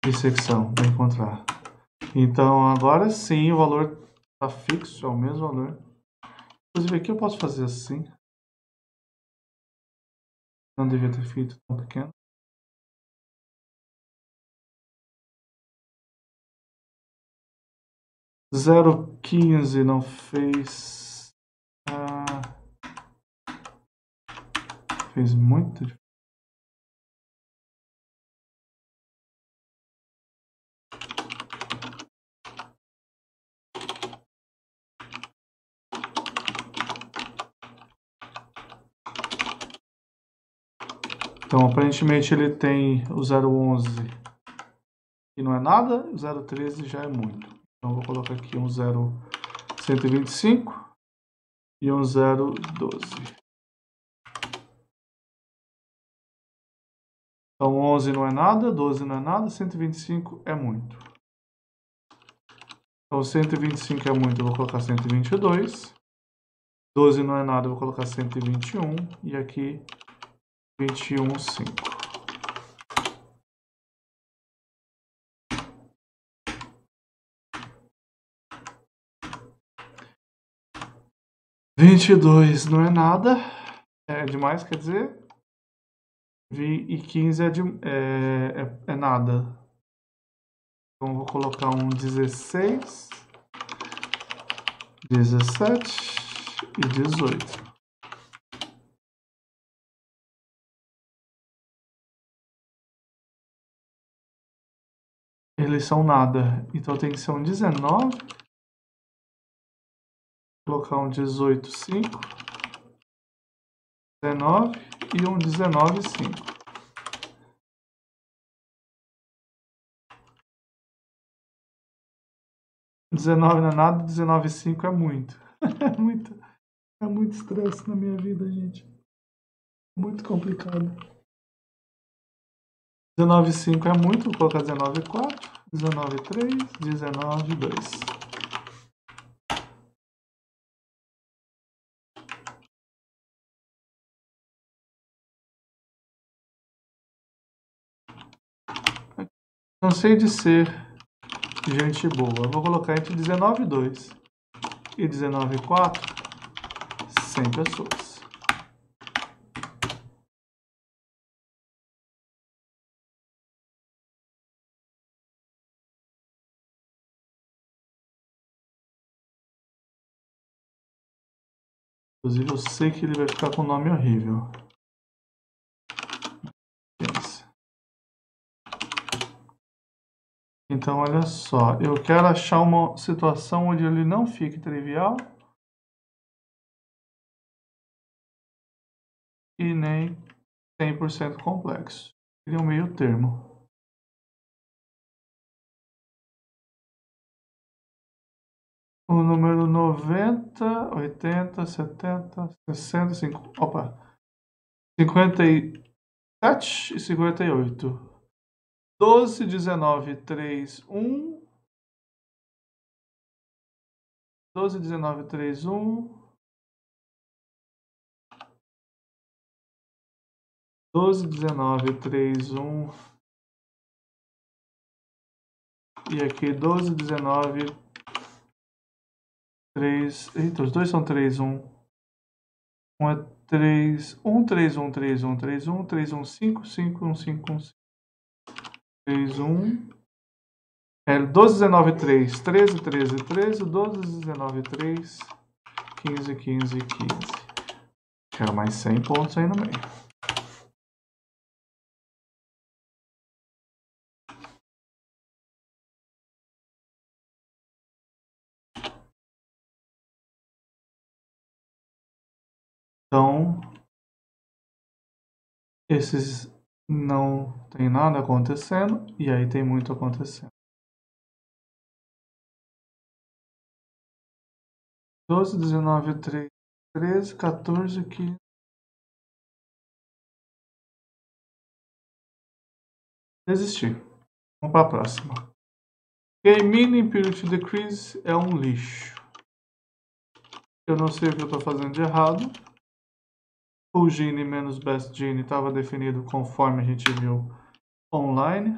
dissecção para encontrar. Então agora sim o valor está fixo, é o mesmo valor. Inclusive aqui eu posso fazer assim. Não devia ter feito tão pequeno. Zero 15 não fez. Fez muito diferença. Então aparentemente ele tem o 011 que não é nada, o 013 já é muito. Então vou colocar aqui um 0,125 e um 0,12. Então 11 não é nada, 12 não é nada, 125 é muito. Então 125 é muito, eu vou colocar 122. 12 não é nada, eu vou colocar 121. E aqui 21,5. Vinte e dois não é nada, é demais, quer dizer. E 15 é nada. Então vou colocar um 16, 17 e 18. Eles são nada. Então tem que ser um 19. Vou colocar um 18,5. 19 e um 19,5. Dezenove não é nada, 19,5 é muito. É muito estresse na minha vida, gente. Muito complicado. 19,5 é muito, vou colocar 19,4, 19,3, 19,2. Cansei de ser gente boa. Eu vou colocar entre 19,2 e 19,4, 100 pessoas. Inclusive, eu sei que ele vai ficar com um nome horrível. Então, olha só. Eu quero achar uma situação onde ele não fique trivial e nem 100% complexo. Seria um meio termo. O número 90, 80, 70, 60, 50. Opa! 57 e 58. 12, 19, 3, 1. 12, 19, 3, 1. 12, 19, 3, 1. E aqui 12, 19, 3. Eita, os dois são 3, 1. Um é 3, 1, 3, 1, 3, 1, 3, 1, 3, 1, 5, 5, 1, 5, 1, 5. 3, 1. 12, 19, 3, 13, 13, 13, 12, 19, 3, 15, 15, 15. Quero mais 100 pontos aí no meio. Então, esses não tem nada acontecendo e aí tem muito acontecendo. 12, 19, 3, 13, 14, 15. Desistir. Vamos para a próxima. K-Min Impurity Decrease é um lixo. Eu não sei o que eu estou fazendo de errado. Full Gene menos Best Gene estava definido conforme a gente viu online.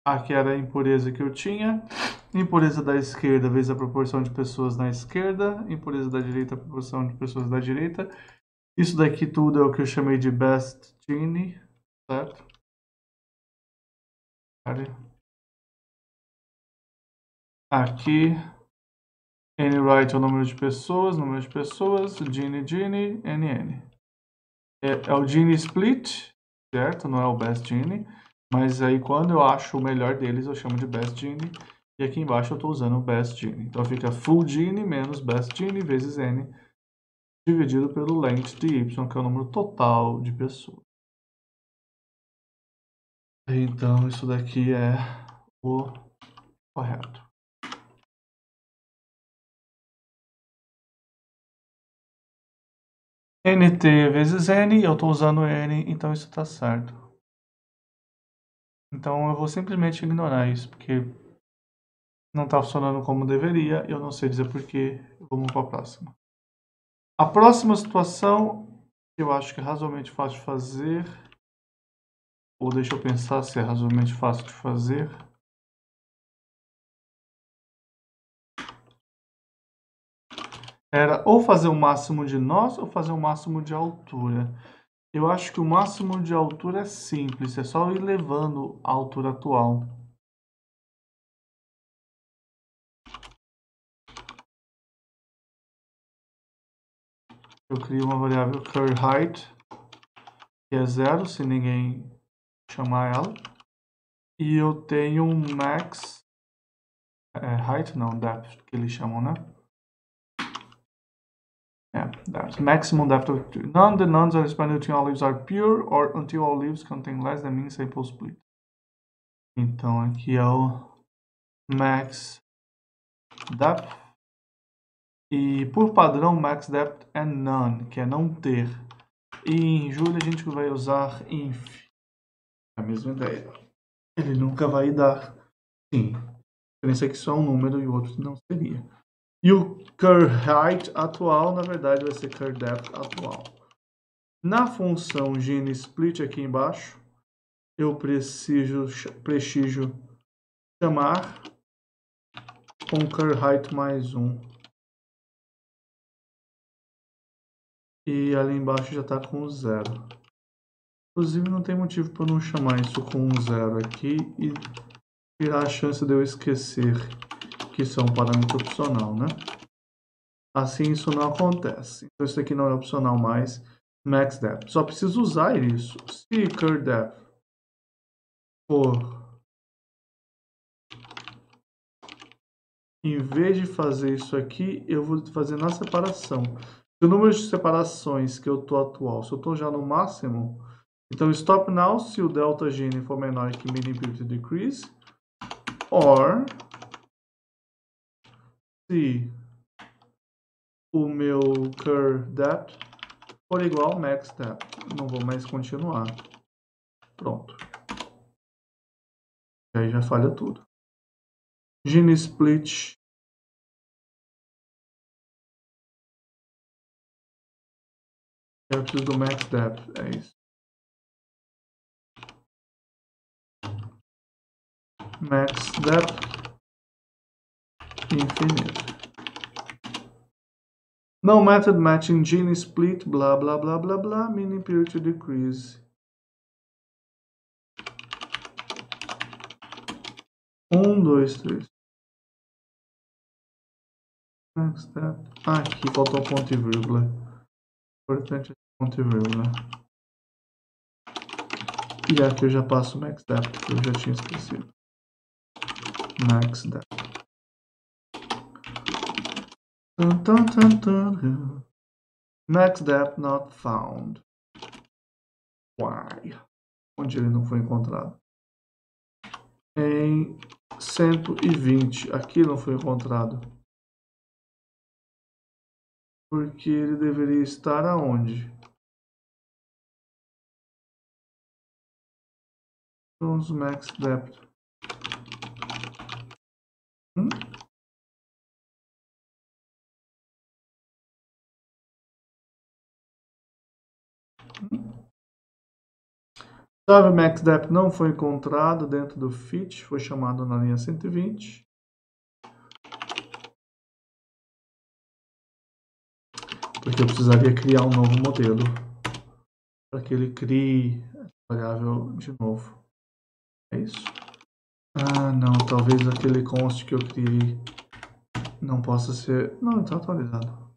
Aqui era a impureza que eu tinha. Impureza da esquerda vezes a proporção de pessoas na esquerda. Impureza da direita, a proporção de pessoas da direita. Isso daqui tudo é o que eu chamei de Best Gene, certo? Aqui, N-right é o número de pessoas, Gene, Gene, NN. É o Gene Split, certo? Não é o Best Gene. Mas aí quando eu acho o melhor deles, eu chamo de Best Gene. E aqui embaixo eu estou usando o Best Gene. Então fica Full Gene menos Best Gene vezes N, dividido pelo length de Y, que é o número total de pessoas. Então isso daqui é o correto. NT vezes N, eu estou usando N, então isso está certo. Então eu vou simplesmente ignorar isso, porque não está funcionando como deveria, eu não sei dizer porquê. Vamos para a próxima. A próxima situação, eu acho que é razoavelmente fácil de fazer, ou deixa eu pensar se é razoavelmente fácil de fazer. Era ou fazer o máximo de nós ou fazer o máximo de altura. Eu acho que o máximo de altura é simples, é só ir levando a altura atual. Eu crio uma variável curHeight, que é 0, se ninguém chamar ela. E eu tenho um max, height não, depth, que eles chamam, né? Depth. Maximum depth of none. The nuns are expanded until all leaves are pure or until all leaves contain less than mean sample split. Então aqui é o max depth. E por padrão, max depth é none, que é não ter. E em julho a gente vai usar inf. A mesma ideia. Ele nunca vai dar sim. A diferença é que só um número e o outro não seria. E o curHeight atual, na verdade, vai ser curDepth atual. Na função GeneSplit aqui embaixo, eu preciso chamar com curHeight mais 1. E ali embaixo já está com 0. Inclusive não tem motivo para não chamar isso com 0 aqui e tirar a chance de eu esquecer que isso é um parâmetro opcional, né? Assim isso não acontece. Então isso aqui não é opcional mais. Max depth. Só preciso usar isso. Se curDepth for, em vez de fazer isso aqui, eu vou fazer na separação. Se o número de separações que eu estou atual, se eu estou já no máximo, então stop now se o delta gene for menor que mean impurity decrease, or se o meu curDepth for igual max depth. Não vou mais continuar. Pronto. E aí já falha tudo. Gini split. Eu preciso do max depth. É isso. Max depth infinite. No method matching Gini split, blah blah blah blah blah, meaning period to decrease. 1, 2, 3. Max depth. Ah, aqui faltou ponto e vírgula. Importante ponto e vírgula. E aqui eu já passo o max depth, que eu já tinha esquecido. Max depth. Max depth not found. Why? Onde ele não foi encontrado? Em 120. Aqui não foi encontrado. Porque ele deveria estar aonde? Vamos max depth. Sabe, max depth não foi encontrado dentro do fit, foi chamado na linha 120. Porque eu precisaria criar um novo modelo para que ele crie a variável de novo. É isso? Ah, não, talvez aquele const que eu criei não possa ser... Não, está atualizado.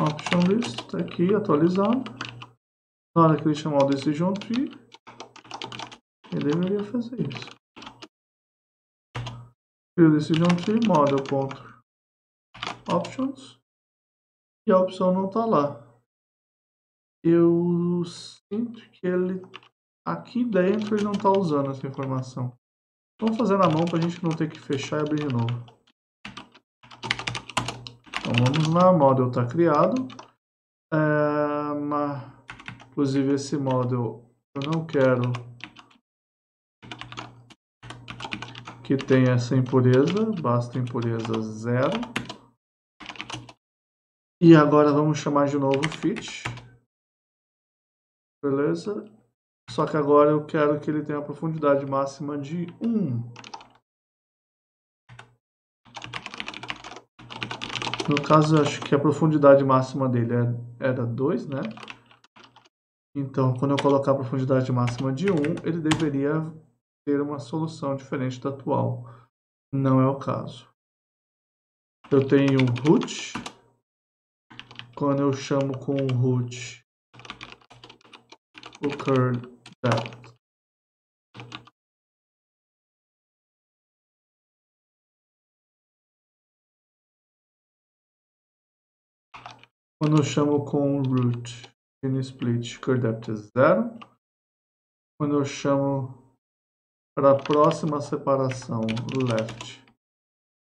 Option list, está aqui, atualizado. Na hora que ele chamar o decision tree, ele deveria fazer isso. Cria o decision tree, model.options, e a opção não está lá. Eu sinto que ele aqui dentro ele não está usando essa informação. Vamos fazer na mão para a gente não ter que fechar e abrir de novo. Então vamos lá, model está criado. Inclusive esse model eu não quero que tenha essa impureza, basta impureza 0. E agora vamos chamar de novo fit. Beleza? Só que agora eu quero que ele tenha a profundidade máxima de 1. No caso, eu acho que a profundidade máxima dele era 2, né? Então, quando eu colocar a profundidade máxima de 1, ele deveria ter uma solução diferente da atual. Não é o caso. Eu tenho root. Quando eu chamo com o root o curl depth. Quando eu chamo com o root in split, curl depth é 0. Quando eu chamo para a próxima separação left,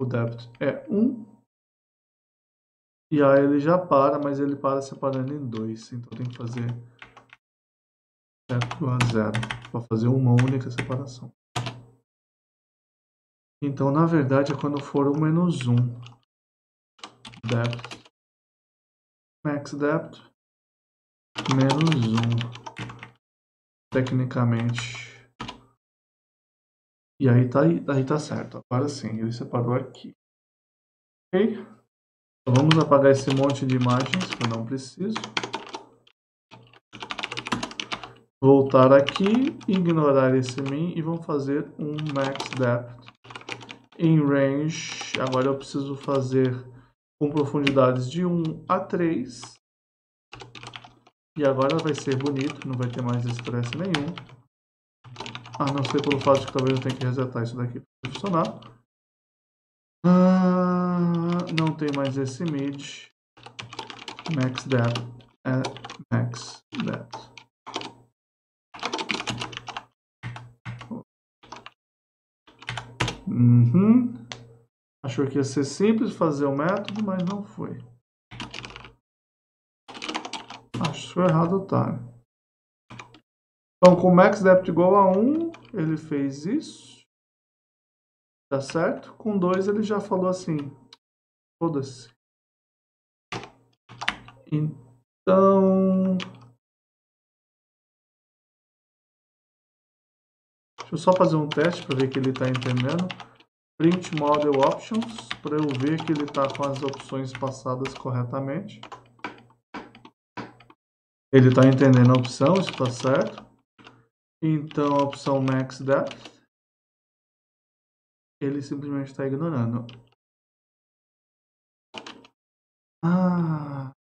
o depth é 1. E aí ele já para, mas ele para separando em 2. Então tem que fazer depth igual a 0 para fazer uma única separação. Então, na verdade, é quando for o menos 1. Depth. Max depth. Menos 1. Tecnicamente. E aí tá certo. Agora sim, ele separou aqui. Ok? Então, vamos apagar esse monte de imagens que eu não preciso. Voltar aqui, ignorar esse min e vamos fazer um max depth em range. Agora eu preciso fazer com profundidades de 1 a 3. E agora vai ser bonito, não vai ter mais estresse nenhum. A não ser pelo fato de que talvez eu tenha que resetar isso daqui para funcionar. Não tem mais esse mid. Max depth é max depth. Achou que ia ser simples fazer o método, mas não foi. Deixou errado o time. Então, com maxDepth igual a 1, ele fez isso. Tá certo? Com 2, ele já falou assim. Foda-se. Então... deixa eu só fazer um teste para ver que ele está entendendo. Print Model Options, para eu ver que ele está com as opções passadas corretamente. Ele está entendendo a opção, isso está certo. Então, a opção Max Depth, ele simplesmente está ignorando. Ah,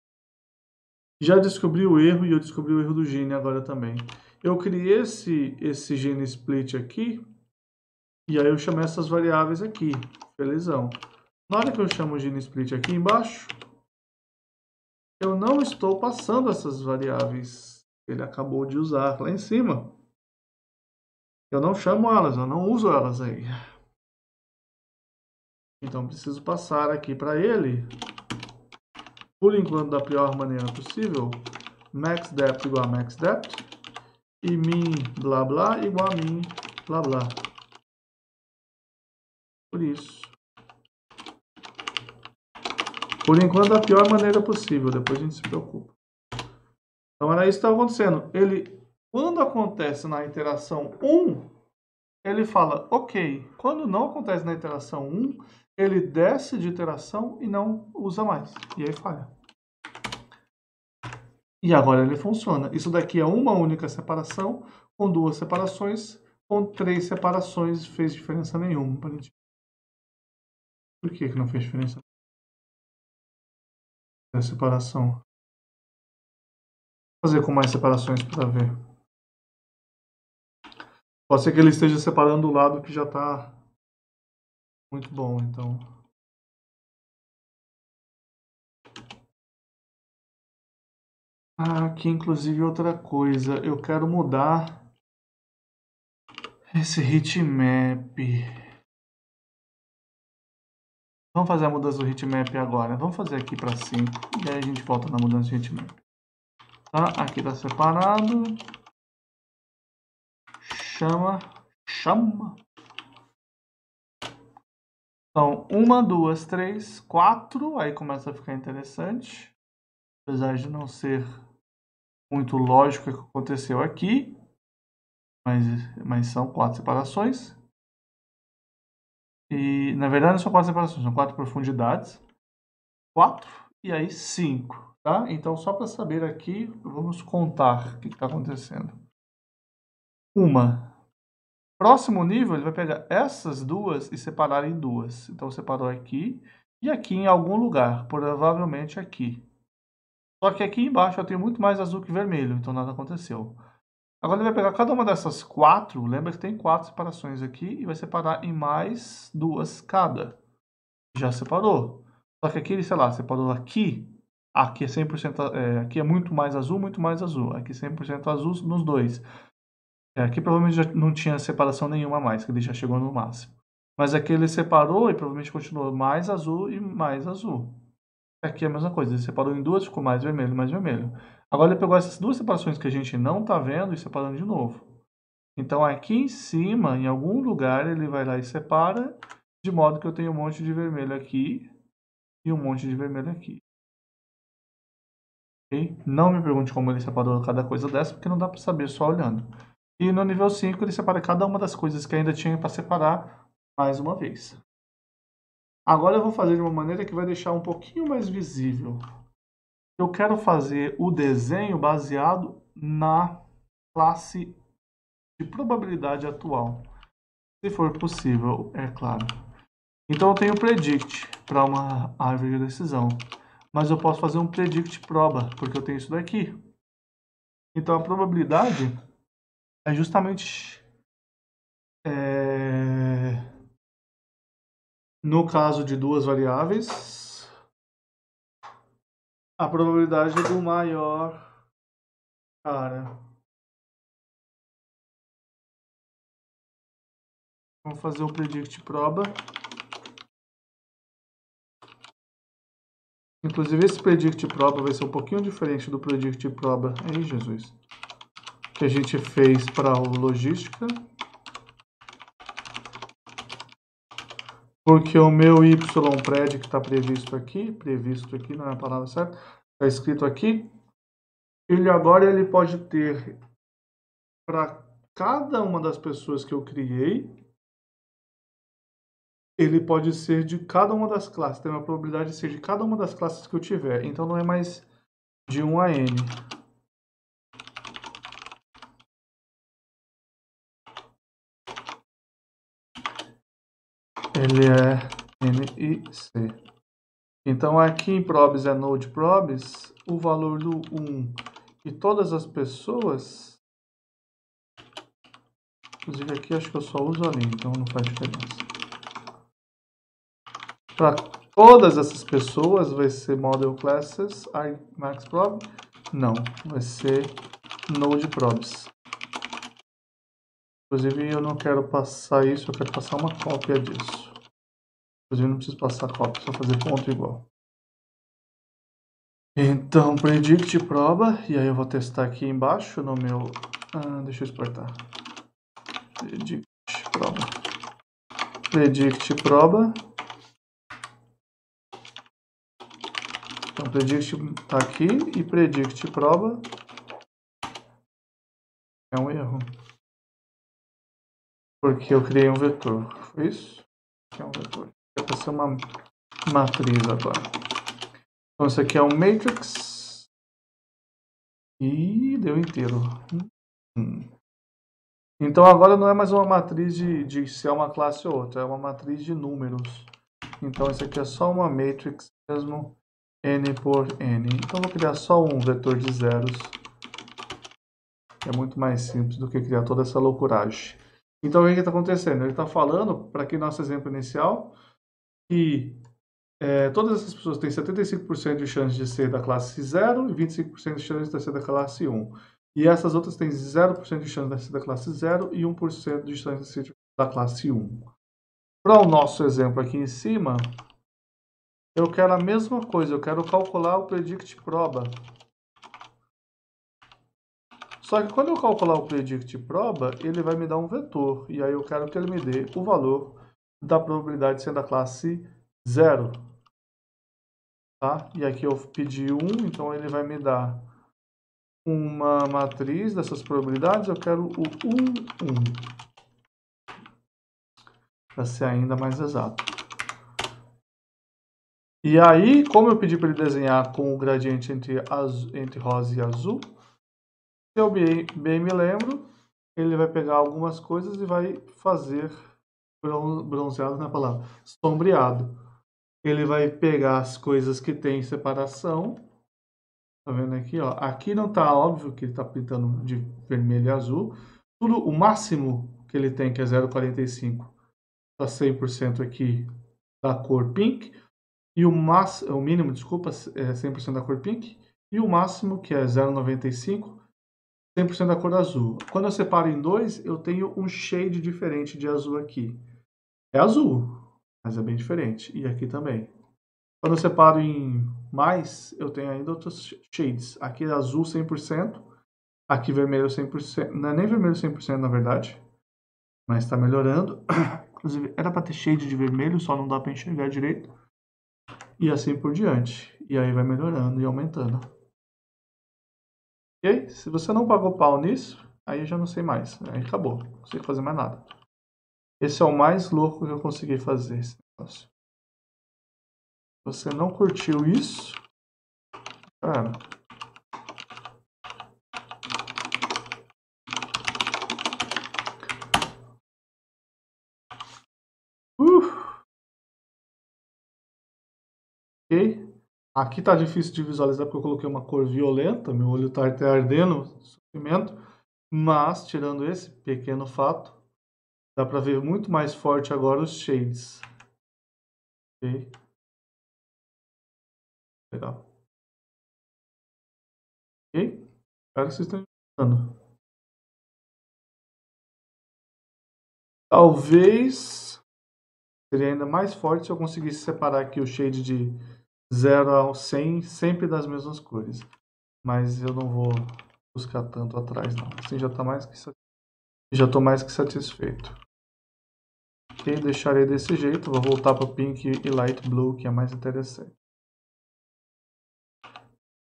já descobri o erro e eu descobri o erro do gene agora também. Eu criei esse gene split aqui e aí eu chamei essas variáveis aqui. Felizão. Na hora que eu chamo o gene split aqui embaixo, eu não estou passando essas variáveis que ele acabou de usar lá em cima. Eu não chamo elas, eu não uso elas aí. Então preciso passar aqui para ele, por enquanto da pior maneira possível, maxDepth igual a maxDepth e min blá blá igual a min blá blá. Por isso. Por enquanto da pior maneira possível, depois a gente se preocupa. Então era isso que estava acontecendo. Quando acontece na iteração 1, ele fala ok. Quando não acontece na iteração 1, ele desce de iteração e não usa mais. E aí falha. E agora ele funciona. Isso daqui é uma única separação, com 2 separações, com 3 separações, fez diferença nenhuma. Por que não fez diferença? A separação. Vou fazer com mais separações para ver. Pode ser que ele esteja separando o lado que já está muito bom, então. Aqui, inclusive, outra coisa. Eu quero mudar esse heatmap. Vamos fazer a mudança do heatmap agora. Vamos fazer aqui para 5. E aí a gente volta na mudança do heatmap. Tá? Aqui está separado. Chama. Então, 1, 2, 3, 4. Aí começa a ficar interessante. Apesar de não ser muito lógico o que aconteceu aqui. Mas são 4 separações. E, na verdade, não são 4 separações, são 4 profundidades. 4 e aí 5, tá? Então, só para saber aqui, vamos contar o que está acontecendo. Próximo nível, ele vai pegar essas duas e separar em duas. Então, separou aqui e aqui em algum lugar, provavelmente aqui. Só que aqui embaixo eu tenho muito mais azul que vermelho, então nada aconteceu. Agora ele vai pegar cada uma dessas 4, lembra que tem 4 separações aqui, e vai separar em mais 2 cada. Já separou. Só que aqui ele, sei lá, separou aqui. Aqui é 100%, aqui é muito mais azul, muito mais azul. Aqui 100% azul nos dois. Aqui provavelmente já não tinha separação nenhuma mais, que ele já chegou no máximo. Mas aqui ele separou e provavelmente continuou mais azul e mais azul. Aqui é a mesma coisa, ele separou em duas, ficou mais vermelho, mais vermelho. Agora ele pegou essas duas separações que a gente não está vendo e separando de novo. Então aqui em cima, em algum lugar, ele vai lá e separa, de modo que eu tenho um monte de vermelho aqui e um monte de vermelho aqui. Okay? Não me pergunte como ele separou cada coisa dessa, porque não dá para saber só olhando. E no nível 5 ele separa cada uma das coisas que ainda tinha para separar mais uma vez. Agora eu vou fazer de uma maneira que vai deixar um pouquinho mais visível. Eu quero fazer o desenho baseado na classe de probabilidade atual. Se for possível, é claro. Então eu tenho predict para uma árvore de decisão. Mas eu posso fazer um predict proba, porque eu tenho isso daqui. Então a probabilidade é justamente no caso de duas variáveis, a probabilidade do maior cara. Vamos fazer o predict proba. Inclusive esse predict proba vai ser um pouquinho diferente do predict proba, aí Jesus, que a gente fez para o logística. Porque o meu YPRED que está previsto aqui, não é a palavra certa, está escrito aqui, ele agora ele pode ter para cada uma das pessoas que eu criei, ele pode ser de cada uma das classes, tem uma probabilidade de ser de cada uma das classes que eu tiver, então não é mais de 1 a N. Ele é NIC. Então aqui em probs é node probs, o valor do 1 e todas as pessoas, inclusive aqui acho que eu só uso ali, então não faz diferença. Para todas essas pessoas vai ser model classes max prob? Não, vai ser node probs. Inclusive eu não quero passar isso, eu quero passar uma cópia disso. Inclusive não preciso passar cópia, só fazer ponto igual. Então predict proba, e aí eu vou testar aqui embaixo no meu... deixa eu exportar. Predict proba. Predict proba. Então predict tá aqui e predict proba é um erro. Porque eu criei um vetor. Foi isso? É um vetor. É para ser uma matriz agora. Então isso aqui é um matrix. E deu inteiro. Então agora não é mais uma matriz de se é uma classe ou outra. É uma matriz de números. Então isso aqui é só uma matrix mesmo. N por N. Então eu vou criar só um vetor de zeros. É muito mais simples do que criar toda essa loucuragem. Então, o que está acontecendo? Ele está falando, para aqui nosso exemplo inicial, que todas essas pessoas têm 75% de chance de ser da classe 0 e 25% de chance de ser da classe 1. E essas outras têm 0% de chance de ser da classe 0 e 1% de chance de ser da classe 1. Para o nosso exemplo aqui em cima, eu quero a mesma coisa, eu quero calcular o predict proba. Só que quando eu calcular o predict proba, ele vai me dar um vetor. E aí eu quero que ele me dê o valor da probabilidade de ser da classe 0. Tá? E aqui eu pedi 1, então ele vai me dar uma matriz dessas probabilidades. Eu quero o 1, 1. Para ser ainda mais exato. E aí, como eu pedi para ele desenhar com o gradiente entre rosa e azul, se eu bem me lembro, ele vai pegar algumas coisas e vai fazer bronzeado na palavra, sombreado. Ele vai pegar as coisas que tem separação, tá vendo aqui, ó? Aqui não tá óbvio que ele tá pintando de vermelho e azul. Tudo, o máximo que ele tem, que é 0,45, tá 100% aqui da cor pink. E o mínimo, desculpa, é 100% da cor pink. E o máximo, que é 0,95, 100% da cor azul. Quando eu separo em dois, eu tenho um shade diferente de azul aqui. É azul, mas é bem diferente. E aqui também. Quando eu separo em mais, eu tenho ainda outros shades. Aqui é azul 100%, aqui vermelho 100%. Não é nem vermelho 100% na verdade, mas está melhorando. Inclusive, era para ter shade de vermelho, só não dá para enxergar direito. E assim por diante. E aí vai melhorando e aumentando. Ok? Se você não pagou pau nisso, aí eu já não sei mais. Aí acabou. Não consigo fazer mais nada. Esse é o mais louco que eu consegui fazer, esse negócio. Se você não curtiu isso, cara, ok? Aqui tá difícil de visualizar porque eu coloquei uma cor violenta, meu olho tá até ardendo, sofrimento. Mas, tirando esse pequeno fato, dá para ver muito mais forte agora os shades. Ok? Legal. Ok? Espero que vocês estejam gostando. Talvez seria ainda mais forte se eu conseguisse separar aqui o shade de 0 a 100, sempre das mesmas cores. Mas eu não vou buscar tanto atrás, não. Assim já estou mais que satisfeito. Ok, deixarei desse jeito. Vou voltar para Pink e Light Blue, que é mais interessante.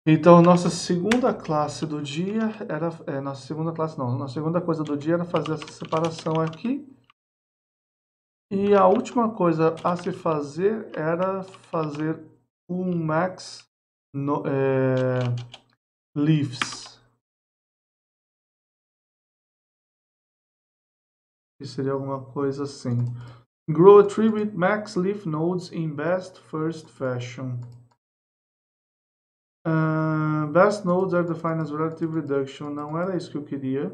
Então, nossa segunda classe do dia era... nossa segunda classe não. Nossa segunda coisa do dia era fazer essa separação aqui. E a última coisa a se fazer era fazer um max leaves. Que seria alguma coisa assim. Grow a tree with max leaf nodes in best first fashion. Best nodes are defined as relative reduction. Não era isso que eu queria.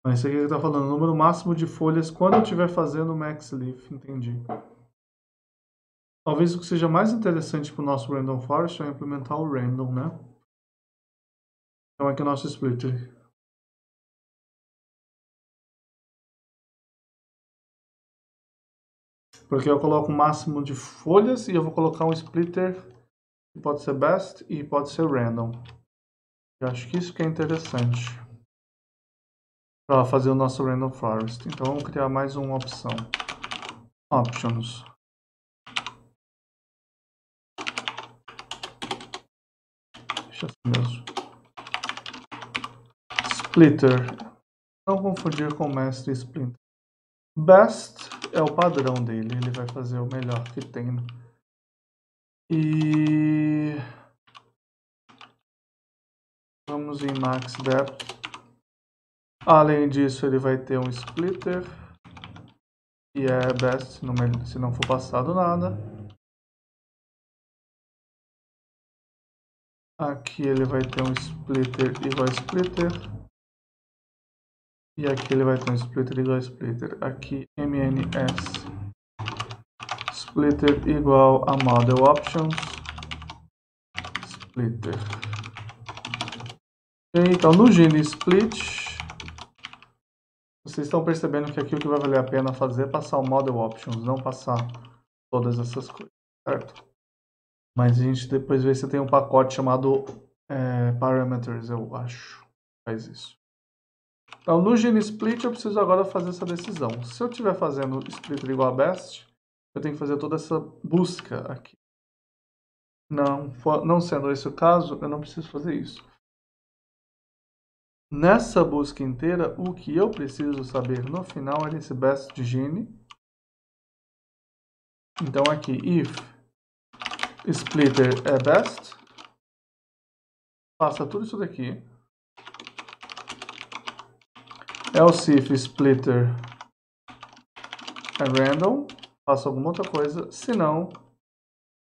Mas isso aqui que está falando, número máximo de folhas quando eu estiver fazendo max leaf, entendi. Talvez o que seja mais interessante para o nosso Random Forest é implementar o Random, né? Então aqui é o nosso splitter. Porque eu coloco o máximo de folhas e eu vou colocar um splitter que pode ser best e pode ser random. Eu acho que isso que é interessante para fazer o nosso Random Forest. Então vamos criar mais uma opção. Options. Deixa assim mesmo. Splitter. Não confundir com mestre splitter. Best é o padrão dele. Ele vai fazer o melhor que tem. E vamos em max depth. Além disso, ele vai ter um splitter. Que é best se não for passado nada. Aqui ele vai ter um splitter igual a splitter. E aqui ele vai ter um splitter igual a splitter. Aqui MNS splitter igual a model options splitter. Então no Gene Split, vocês estão percebendo que aqui o que vai valer a pena fazer é passar o model options, não passar todas essas coisas, certo? Mas a gente depois vê se tem um pacote chamado parameters, eu acho, faz isso. Então, no Gene Split, eu preciso agora fazer essa decisão. Se eu estiver fazendo splitter igual a best, eu tenho que fazer toda essa busca aqui. Não sendo esse o caso, eu não preciso fazer isso. Nessa busca inteira, o que eu preciso saber no final é esse best de Gene. Então, aqui, if splitter é best, passa tudo isso daqui. Else if splitter é random, faça alguma outra coisa. Se não,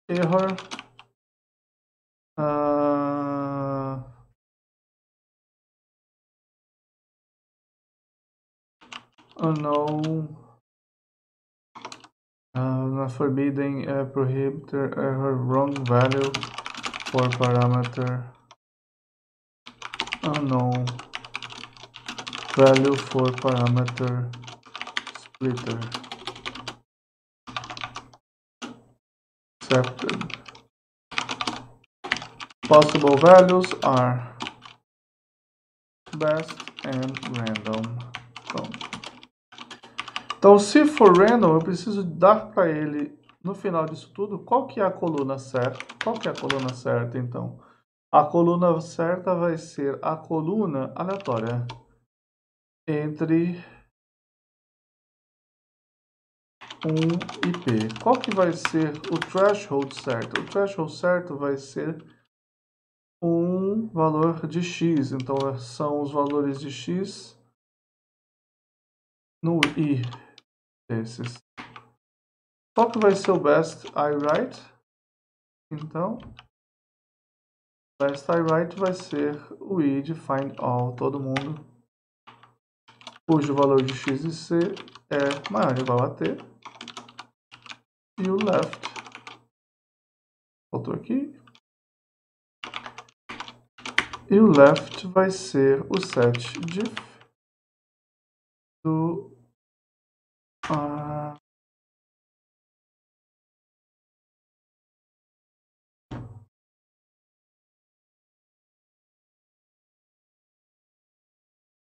error unknown forbidden prohibited error wrong value for parameter unknown value for parameter splitter accepted. Possible values are best and random. Então, se for random, eu preciso dar para ele, no final disso tudo, qual que é a coluna certa. Qual que é a coluna certa, então? A coluna certa vai ser a coluna aleatória entre 1 e P. Qual que vai ser o threshold certo? O threshold certo vai ser um valor de X. Então, são os valores de X no I desses. Qual que vai ser o best I write? Então, best I write vai ser o I de find all, todo mundo, cujo valor de X e C é maior ou igual a T. E o left, faltou aqui, E o left vai ser o set diff do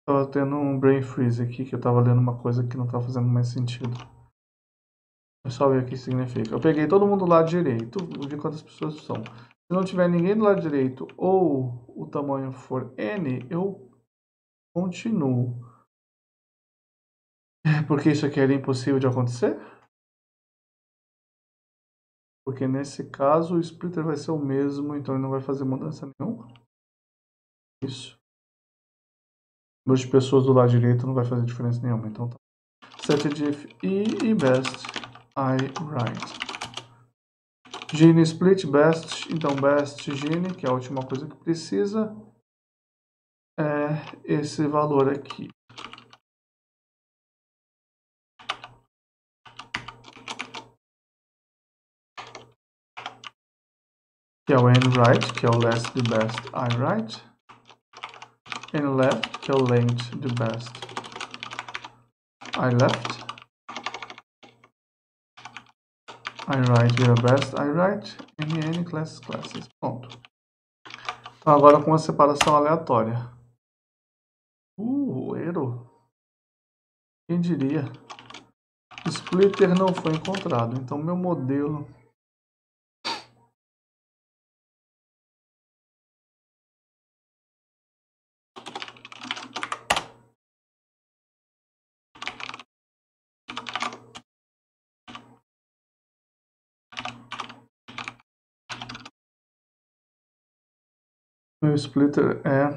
Tava tendo um brain freeze aqui, que eu tava lendo uma coisa que não tá fazendo mais sentido. É só ver o que significa. Eu peguei todo mundo do lado direito, vi quantas pessoas são. Se não tiver ninguém do lado direito ou o tamanho for N, eu continuo. Porque isso aqui era impossível de acontecer? Porque nesse caso o splitter vai ser o mesmo, então ele não vai fazer mudança nenhuma. Isso. Número de pessoas do lado direito não vai fazer diferença nenhuma, então tá. Set diff e best I write. Gene split best, então best Gene, que é a última coisa que precisa, é esse valor aqui. Que é o n right, que é o less the best I write. N left, que é o length the best I left. I write vira best I write. N classes. Pronto. Então agora com a separação aleatória. Erro. Quem diria? O splitter não foi encontrado. Então meu modelo meu splitter é.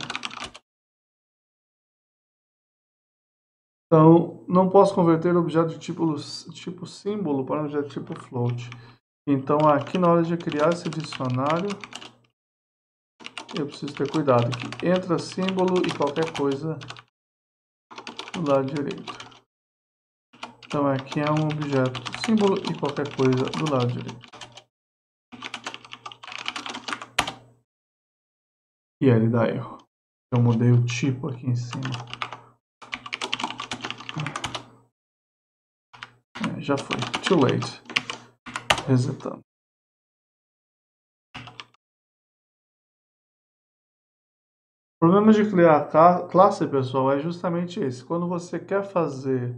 Então, não posso converter objeto de tipo símbolo para objeto de tipo float. Então, aqui na hora de criar esse dicionário, eu preciso ter cuidado que entra símbolo e qualquer coisa do lado direito. Então, aqui é um objeto símbolo e qualquer coisa do lado direito. E ele dá erro. Eu mudei o tipo aqui em cima. Já foi. Too late. Resetando. O problema de criar classe, pessoal, é justamente esse. Quando você quer fazer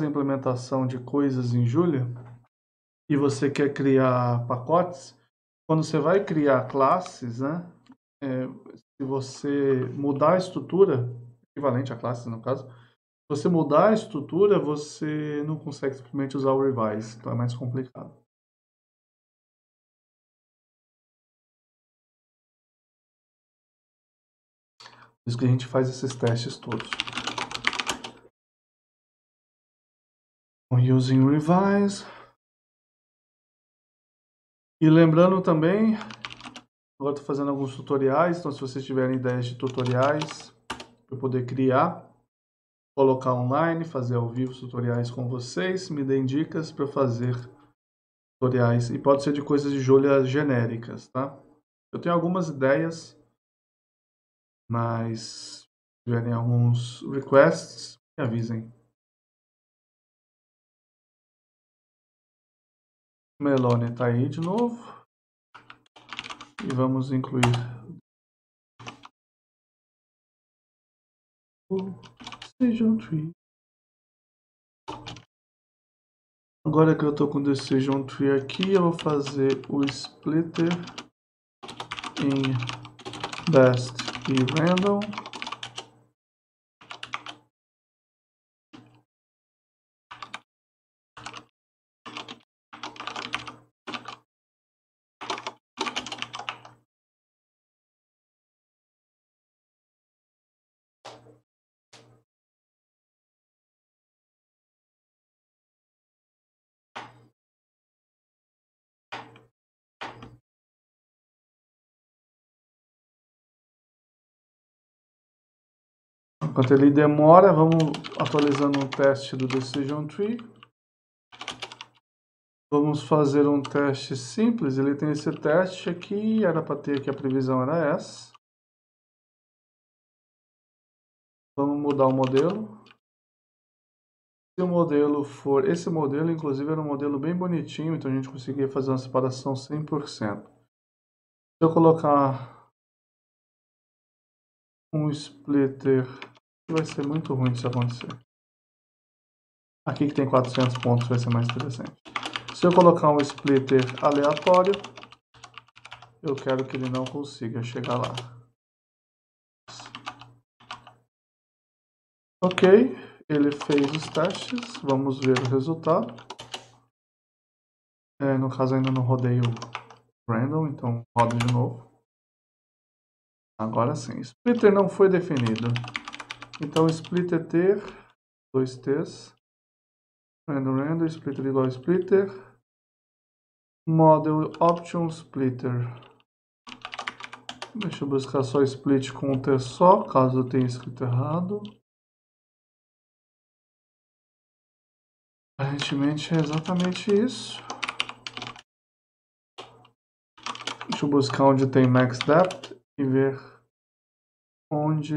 implementação de coisas em Julia e você quer criar pacotes, quando você vai criar classes, né? Se você mudar a estrutura, equivalente a classes no caso, se você mudar a estrutura, você não consegue simplesmente usar o revise, então é mais complicado. Por isso que a gente faz esses testes todos. Using revise. E lembrando também, agora estou fazendo alguns tutoriais, então se vocês tiverem ideias de tutoriais para eu poder criar, colocar online, fazer ao vivo tutoriais com vocês, me deem dicas para fazer tutoriais. E pode ser de coisas de Julia genéricas, tá? Eu tenho algumas ideias, mas se tiverem alguns requests, me avisem. Melone está aí de novo. E vamos incluir o Decision Tree. Agora que eu estou com o Decision Tree aqui, eu vou fazer o splitter em best e random. Enquanto ele demora, vamos atualizando um teste do Decision Tree. Vamos fazer um teste simples. Ele tem esse teste aqui, era para ter que a previsão era essa. Vamos mudar o modelo. Se o modelo for... Esse modelo, inclusive, era um modelo bem bonitinho, então a gente conseguia fazer uma separação 100%. Se eu colocar um splitter, vai ser muito ruim se acontecer. Aqui que tem 400 pontos vai ser mais interessante. Se eu colocar um splitter aleatório, eu quero que ele não consiga chegar lá. Ok, ele fez os testes, vamos ver o resultado. No caso ainda não rodei o random, então rodo de novo. Agora sim, splitter não foi definido. Então splitter ter, 2 T's, random, splitter igual a splitter, model option splitter. Deixa eu buscar só split com um T só, caso eu tenha escrito errado. Aparentemente é exatamente isso. Deixa eu buscar onde tem max depth e ver onde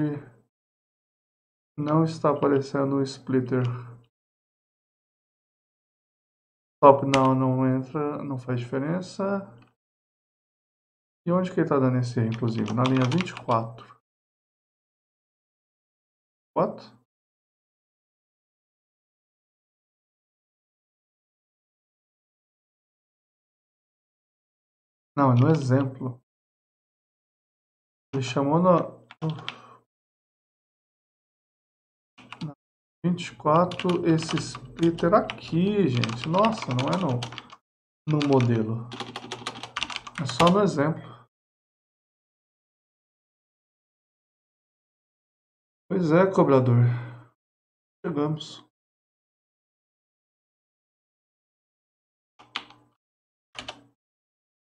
não está aparecendo o splitter. Top não entra, não faz diferença. E onde que ele está dando esse erro, inclusive? Na linha 24. What? Não, é no exemplo. Ele chamou na 24 esse splitter aqui, gente. Nossa, não é no modelo. É só no exemplo. Pois é, cobrador. Chegamos.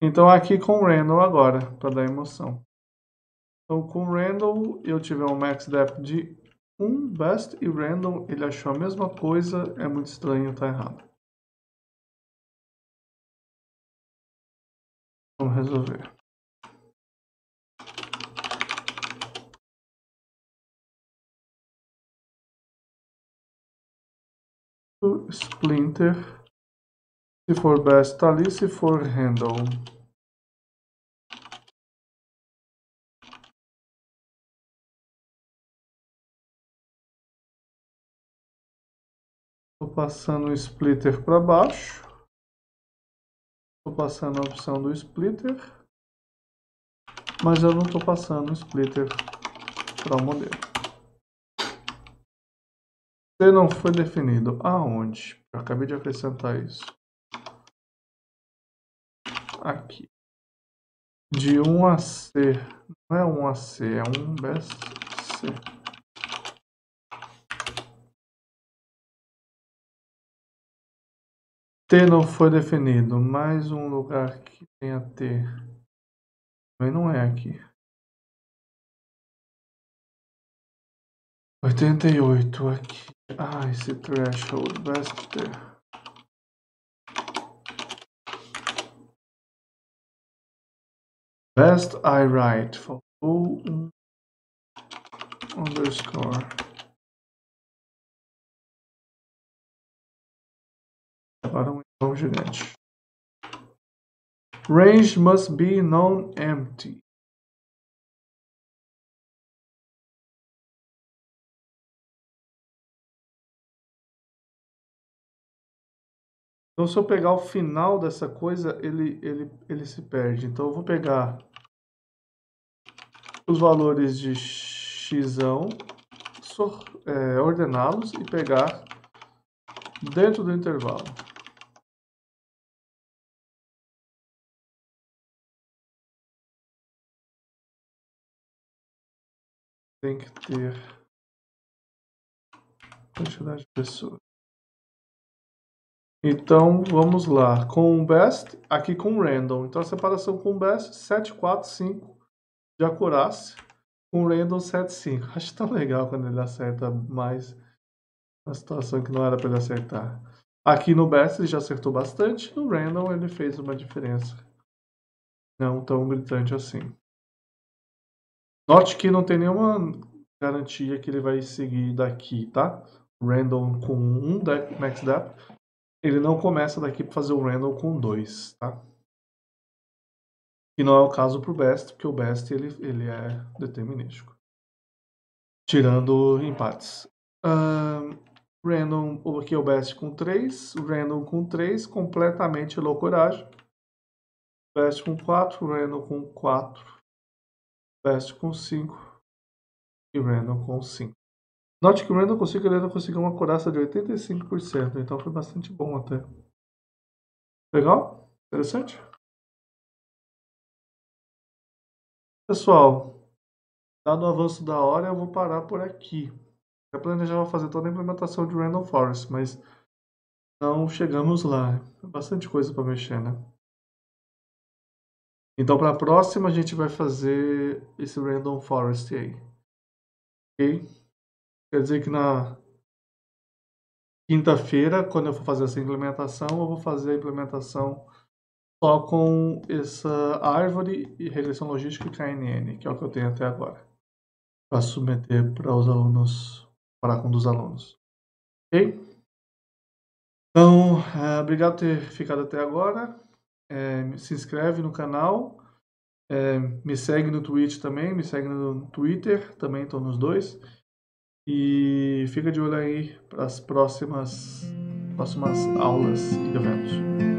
Então aqui com o Randall agora, para dar emoção. Então com o Randall eu tive um max depth de 1 best e Randall ele achou a mesma coisa, é muito estranho, tá errado. Vamos resolver. O Splinter, se for best tá ali, se for Randall. Estou passando o splitter para baixo. Estou passando a opção do splitter. Mas eu não estou passando o splitter para o modelo. Se não foi definido aonde? Eu acabei de acrescentar isso. Aqui. De 1 a C. Não é 1 a C, é 1 best C. T não foi definido. Mais um lugar que tenha T. Mas não é aqui. 88 aqui. Esse threshold best T. Best I write. Faltou um underscore. Agora um erro gigante. Range must be non-empty. Então, se eu pegar o final dessa coisa, ele se perde. Então, eu vou pegar os valores de x, ordená-los e pegar dentro do intervalo. Tem que ter quantidade de pessoas. Então, vamos lá. Com o best, aqui com o random. Então, a separação com o best, 7, 4, 5 de acurácia. Com o random, 7, 5. Acho tão legal quando ele acerta mais na situação que não era para ele acertar. Aqui no best ele já acertou bastante. No random ele fez uma diferença não tão gritante assim. Note que não tem nenhuma garantia que ele vai seguir daqui, tá? Random com 1 max depth. Ele não começa daqui para fazer o random com 2, tá? E não é o caso para o best, porque o best ele é determinístico. Tirando empates. Random, aqui é o best com 3, random com 3, completamente loucuragem. Best com 4, random com 4, best com 5 e random com 5. Note que o random com 5 ele ainda conseguiu uma curaça de 85%, então foi bastante bom até. Legal? Interessante? Pessoal, dado o avanço da hora, eu vou parar por aqui. Eu planejava fazer toda a implementação de Random Forest, mas não chegamos lá. É bastante coisa para mexer, né? Então, para a próxima, a gente vai fazer esse Random Forest aí. Ok? Quer dizer que na quinta-feira, quando eu for fazer essa implementação, eu vou fazer a implementação só com essa árvore e regressão logística e KNN, que é o que eu tenho até agora, para submeter para os alunos, para um dos alunos. Ok? Então, obrigado por ter ficado até agora. Se inscreve no canal. Me segue no Twitch também, me segue no Twitter, também estou nos dois. E fica de olho aí para as próximas aulas e eventos.